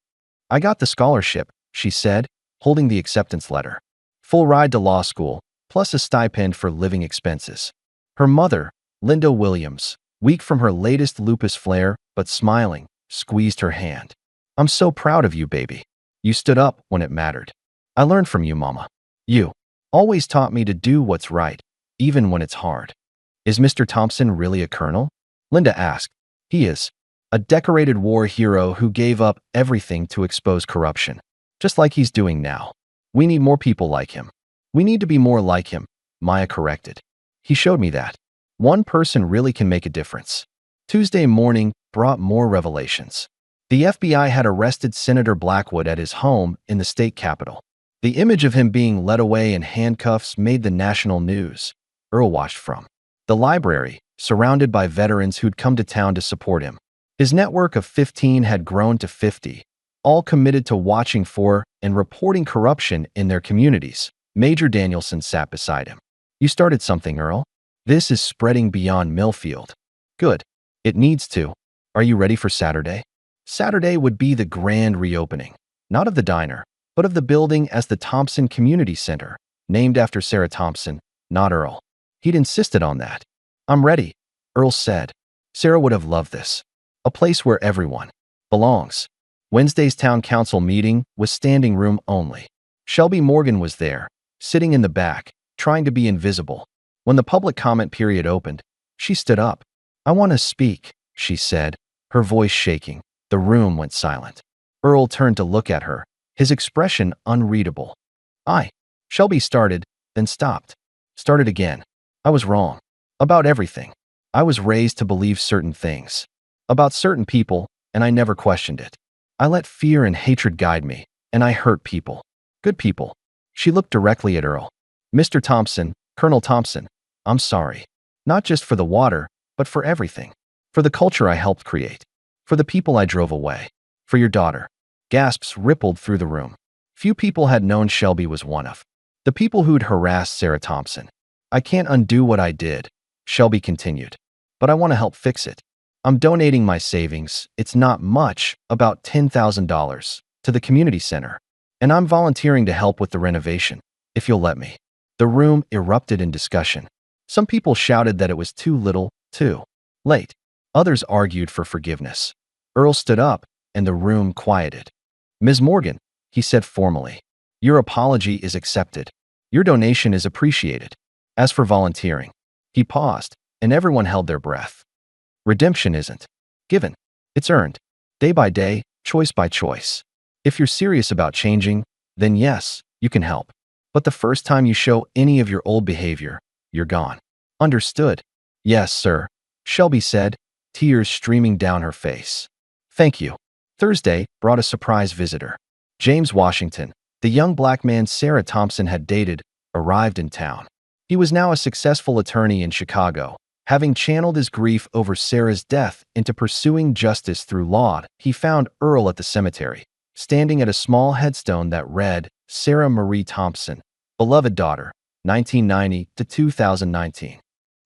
I got the scholarship, she said, holding the acceptance letter. Full ride to law school, plus a stipend for living expenses. Her mother, Linda Williams, weak from her latest lupus flare, but smiling, squeezed her hand. I'm so proud of you, baby. You stood up when it mattered. I learned from you, Mama. You always taught me to do what's right, even when it's hard. Is Mr. Thompson really a colonel? Linda asked. He is. A decorated war hero who gave up everything to expose corruption, just like he's doing now. We need more people like him. We need to be more like him, Maya corrected. He showed me that. One person really can make a difference. Tuesday morning brought more revelations. The FBI had arrested Senator Blackwood at his home in the state capitol. The image of him being led away in handcuffs made the national news. Earl watched from the library, surrounded by veterans who'd come to town to support him. His network of 15 had grown to 50, all committed to watching for and reporting corruption in their communities. Major Danielson sat beside him. You started something, Earl. This is spreading beyond Millfield. Good. It needs to. Are you ready for Saturday? Saturday would be the grand reopening, not of the diner, but of the building as the Thompson Community Center, named after Sarah Thompson, not Earl. He'd insisted on that. I'm ready, Earl said. Sarah would have loved this. A place where everyone belongs. Wednesday's town council meeting was standing room only. Shelby Morgan was there, sitting in the back, trying to be invisible. When the public comment period opened, she stood up. I want to speak, she said, her voice shaking. The room went silent. Earl turned to look at her, his expression unreadable. Shelby started, then stopped. Started again. I was wrong. About everything. I was raised to believe certain things. About certain people, and I never questioned it. I let fear and hatred guide me, and I hurt people. Good people. She looked directly at Earl. Mr. Thompson, Colonel Thompson, I'm sorry. Not just for the water, but for everything. For the culture I helped create. For the people I drove away. For your daughter. Gasps rippled through the room. Few people had known Shelby was one of the people who'd harassed Sarah Thompson. I can't undo what I did, Shelby continued. But I want to help fix it. I'm donating my savings, it's not much, about $10,000, to the community center. And I'm volunteering to help with the renovation, if you'll let me. The room erupted in discussion. Some people shouted that it was too little, too late. Others argued for forgiveness. Earl stood up, and the room quieted. Ms. Morgan, he said formally, your apology is accepted. Your donation is appreciated. As for volunteering, he paused, and everyone held their breath. Redemption isn't given. It's earned. Day by day, choice by choice. If you're serious about changing, then yes, you can help. But the first time you show any of your old behavior, you're gone. Understood? Yes, sir, Shelby said, tears streaming down her face. Thank you. Thursday brought a surprise visitor. James Washington, the young black man Sarah Thompson had dated, arrived in town. He was now a successful attorney in Chicago. Having channeled his grief over Sarah's death into pursuing justice through law, he found Earl at the cemetery, standing at a small headstone that read, Sarah Marie Thompson, beloved daughter, 1990 to 2019.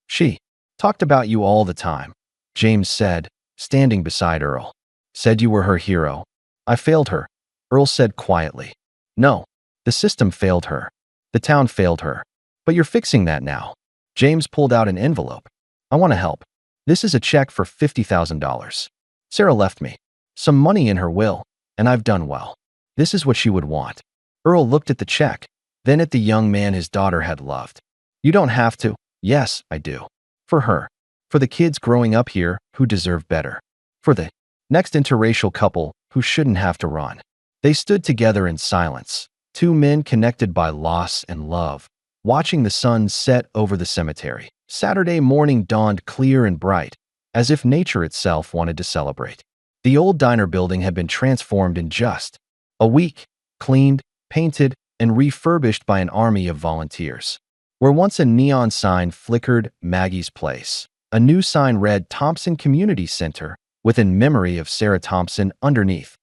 She talked about you all the time, James said, standing beside Earl. Said you were her hero. I failed her, Earl said quietly. No, the system failed her. The town failed her. But you're fixing that now. James pulled out an envelope. I want to help. This is a check for $50,000. Sarah left me some money in her will, and I've done well. This is what she would want. Earl looked at the check, then at the young man his daughter had loved. You don't have to. Yes, I do. For her. For the kids growing up here who deserve better. For the next interracial couple who shouldn't have to run. They stood together in silence, two men connected by loss and love, watching the sun set over the cemetery. Saturday morning dawned clear and bright, as if nature itself wanted to celebrate. The old diner building had been transformed in just a week, cleaned, painted, and refurbished by an army of volunteers. Where once a neon sign flickered Maggie's Place, a new sign read Thompson Community Center, with in memory of Sarah Thompson underneath.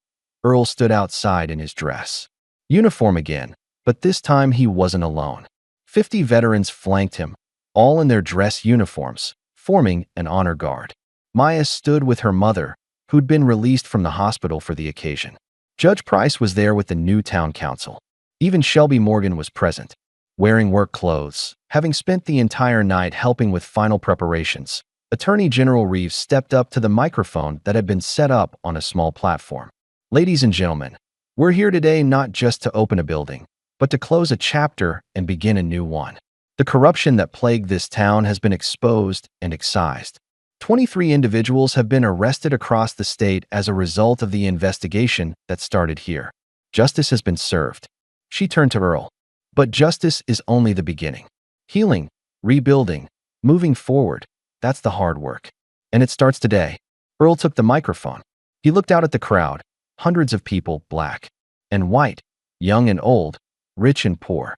Earl stood outside in his dress. Uniform again, but this time he wasn't alone. 50 veterans flanked him, all in their dress uniforms, forming an honor guard. Maya stood with her mother, who'd been released from the hospital for the occasion. Judge Price was there with the new town council. Even Shelby Morgan was present, wearing work clothes. Having spent the entire night helping with final preparations, Attorney General Reeves stepped up to the microphone that had been set up on a small platform. Ladies and gentlemen, we're here today not just to open a building, but to close a chapter and begin a new one. The corruption that plagued this town has been exposed and excised. 23 individuals have been arrested across the state as a result of the investigation that started here. Justice has been served. She turned to Earl. But justice is only the beginning. Healing, rebuilding, moving forward, that's the hard work. And it starts today. Earl took the microphone. He looked out at the crowd, hundreds of people, black and white, young and old, rich and poor.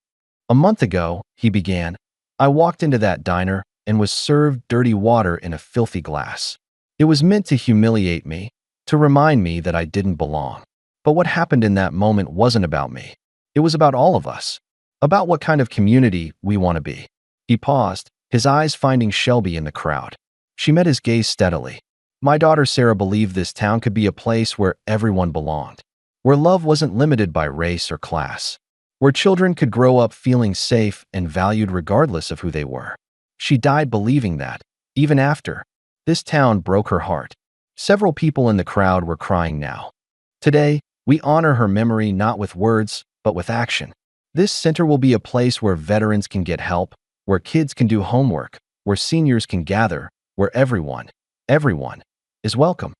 A month ago, he began, I walked into that diner and was served dirty water in a filthy glass. It was meant to humiliate me, to remind me that I didn't belong. But what happened in that moment wasn't about me. It was about all of us, about what kind of community we want to be. He paused, his eyes finding Shelby in the crowd. She met his gaze steadily. My daughter Sarah believed this town could be a place where everyone belonged, where love wasn't limited by race or class, where children could grow up feeling safe and valued regardless of who they were. She died believing that, even after. This town broke her heart. Several people in the crowd were crying now. Today, we honor her memory not with words, but with action. This center will be a place where veterans can get help, where kids can do homework, where seniors can gather, where everyone is welcome.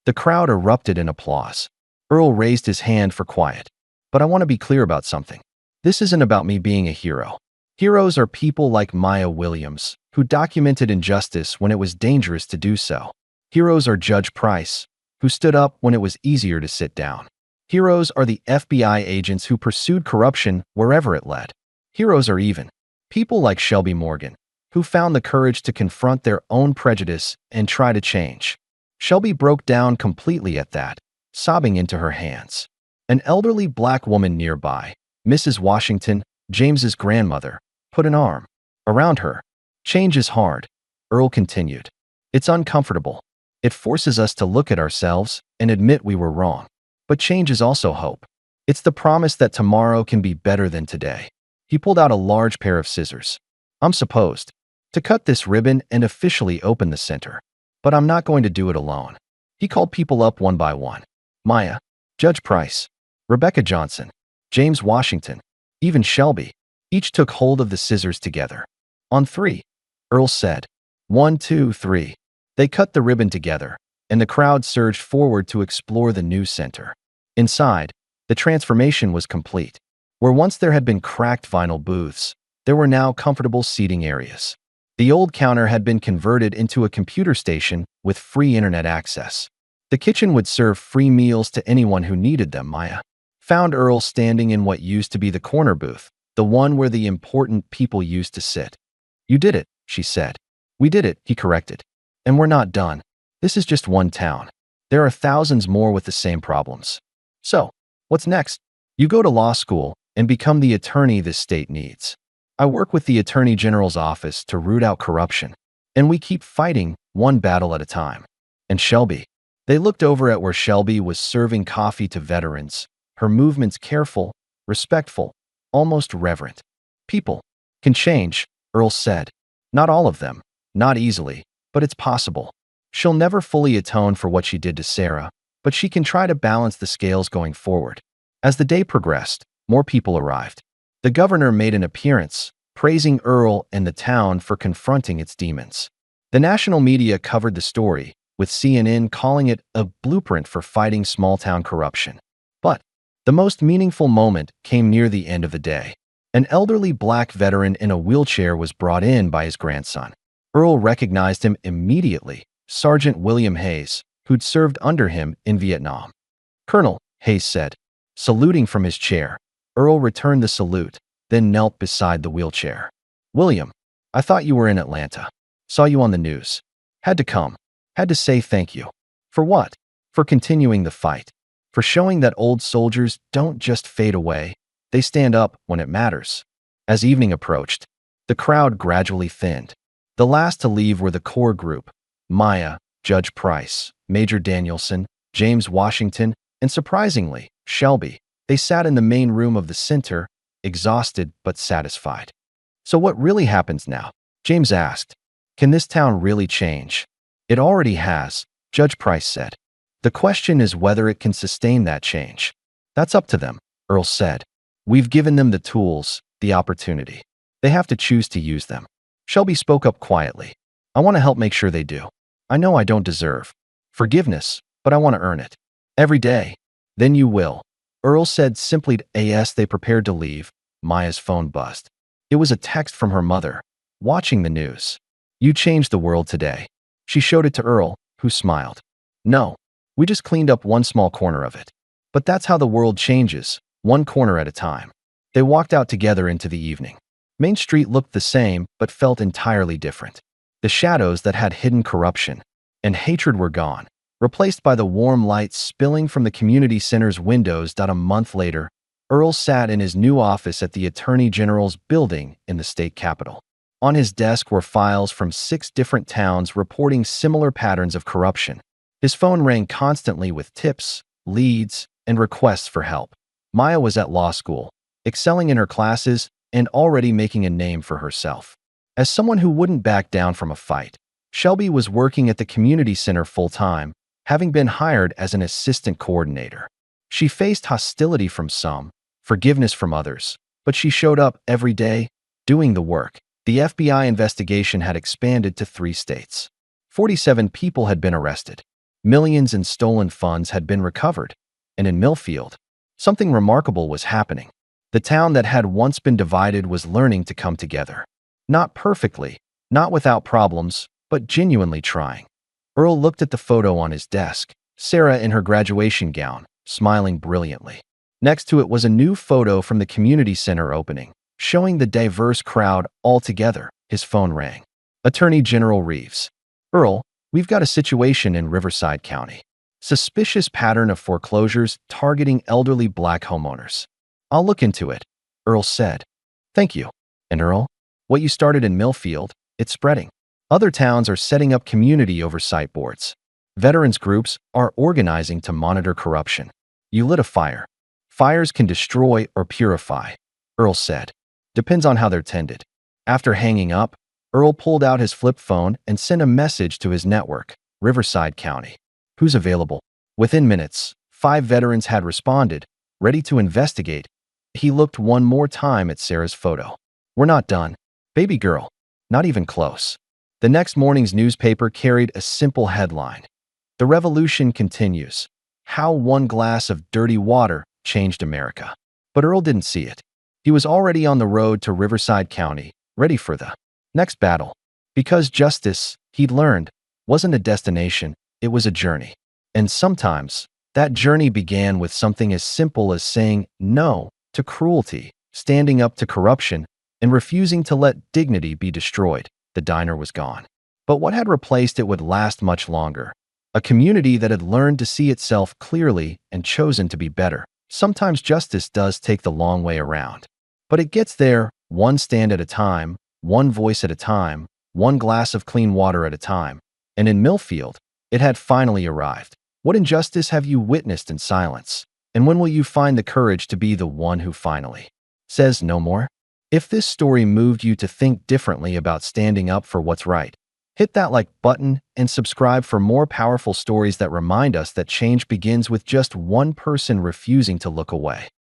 The crowd erupted in applause. Earl raised his hand for quiet. But I want to be clear about something. This isn't about me being a hero. Heroes are people like Maya Williams, who documented injustice when it was dangerous to do so. Heroes are Judge Price, who stood up when it was easier to sit down. Heroes are the FBI agents who pursued corruption wherever it led. Heroes are even people like Shelby Morgan, who found the courage to confront their own prejudice and try to change. Shelby broke down completely at that, sobbing into her hands. An elderly black woman nearby, Mrs. Washington, James's grandmother, put an arm around her. Change is hard, Earl continued. It's uncomfortable. It forces us to look at ourselves and admit we were wrong. But change is also hope. It's the promise that tomorrow can be better than today. He pulled out a large pair of scissors. I'm supposed to cut this ribbon and officially open the center. But I'm not going to do it alone. He called people up one by one. Maya, Judge Price, Rebecca Johnson, James Washington, even Shelby. Each took hold of the scissors together. On three, Earl said, 1, 2, 3. They cut the ribbon together, and the crowd surged forward to explore the news center. Inside, the transformation was complete. Where once there had been cracked vinyl booths, there were now comfortable seating areas. The old counter had been converted into a computer station with free internet access. The kitchen would serve free meals to anyone who needed them. Maya found Earl standing in what used to be the corner booth, the one where the important people used to sit. "You did it," she said. "We did it," he corrected. "And we're not done. This is just one town. There are thousands more with the same problems. So, what's next? You go to law school and become the attorney this state needs. I work with the Attorney General's office to root out corruption, and we keep fighting one battle at a time." And Shelby? They looked over at where Shelby was serving coffee to veterans, her movements careful, respectful, almost reverent. "People can change," Earl said. "Not all of them, not easily, but it's possible. She'll never fully atone for what she did to Sarah, but she can try to balance the scales going forward." As the day progressed, more people arrived. The governor made an appearance, praising Earl and the town for confronting its demons. The national media covered the story, with CNN calling it a blueprint for fighting small-town corruption. But the most meaningful moment came near the end of the day. An elderly black veteran in a wheelchair was brought in by his grandson. Earl recognized him immediately, Sergeant William Hayes, who'd served under him in Vietnam. "Colonel," Hayes said, saluting from his chair. Earl returned the salute, then knelt beside the wheelchair. "William, I thought you were in Atlanta. Saw you on the news. Had to come. Had to say thank you." "For what?" "For continuing the fight. For showing that old soldiers don't just fade away, they stand up when it matters." As evening approached, the crowd gradually thinned. The last to leave were the core group: Maya, Judge Price, Major Danielson, James Washington, and surprisingly, Shelby. They sat in the main room of the center, exhausted but satisfied. "So what really happens now?" James asked. "Can this town really change?" "It already has," Judge Price said. "The question is whether it can sustain that change." "That's up to them," Earl said. "We've given them the tools, the opportunity. They have to choose to use them." Shelby spoke up quietly. "I want to help make sure they do. I know I don't deserve forgiveness, but I want to earn it. Every day." "Then you will," Earl said simply. As they prepared to leave, Maya's phone buzzed. It was a text from her mother, watching the news. "You changed the world today." She showed it to Earl, who smiled. "No, we just cleaned up one small corner of it. But that's how the world changes, one corner at a time." They walked out together into the evening. Main Street looked the same, but felt entirely different. The shadows that had hidden corruption and hatred were gone, replaced by the warm lights spilling from the community center's windows. A month later, Earl sat in his new office at the Attorney General's building in the state capitol. On his desk were files from 6 different towns reporting similar patterns of corruption. His phone rang constantly with tips, leads, and requests for help. Maya was at law school, excelling in her classes and already making a name for herself. As someone who wouldn't back down from a fight, Shelby was working at the community center full-time, having been hired as an assistant coordinator. She faced hostility from some, forgiveness from others, but she showed up every day, doing the work. The FBI investigation had expanded to 3 states. 47 people had been arrested. Millions in stolen funds had been recovered. And in Millfield, something remarkable was happening. The town that had once been divided was learning to come together. Not perfectly, not without problems, but genuinely trying. Earl looked at the photo on his desk, Sarah in her graduation gown, smiling brilliantly. Next to it was a new photo from the community center opening, showing the diverse crowd all together. His phone rang. Attorney General Reeves. "Earl, we've got a situation in Riverside County. Suspicious pattern of foreclosures targeting elderly black homeowners." "I'll look into it," Earl said. "Thank you." "And Earl, what you started in Millfield, it's spreading. Other towns are setting up community oversight boards. Veterans groups are organizing to monitor corruption. You lit a fire. Fires can destroy or purify," Earl said. "Depends on how they're tended." After hanging up, Earl pulled out his flip phone and sent a message to his network, Riverside County. "Who's available?" Within minutes, 5 veterans had responded, ready to investigate. He looked one more time at Sarah's photo. "We're not done. Baby girl. Not even close." The next morning's newspaper carried a simple headline: "The revolution continues. How one glass of dirty water changed America." But Earl didn't see it. He was already on the road to Riverside County, ready for the next battle. Because justice, he'd learned, wasn't a destination, it was a journey. And sometimes, that journey began with something as simple as saying no to cruelty, standing up to corruption, and refusing to let dignity be destroyed. The diner was gone. But what had replaced it would last much longer. A community that had learned to see itself clearly and chosen to be better. Sometimes justice does take the long way around. But it gets there, one stand at a time, one voice at a time, one glass of clean water at a time. And in Millfield, it had finally arrived. What injustice have you witnessed in silence? And when will you find the courage to be the one who finally says no more? If this story moved you to think differently about standing up for what's right, hit that like button and subscribe for more powerful stories that remind us that change begins with just one person refusing to look away.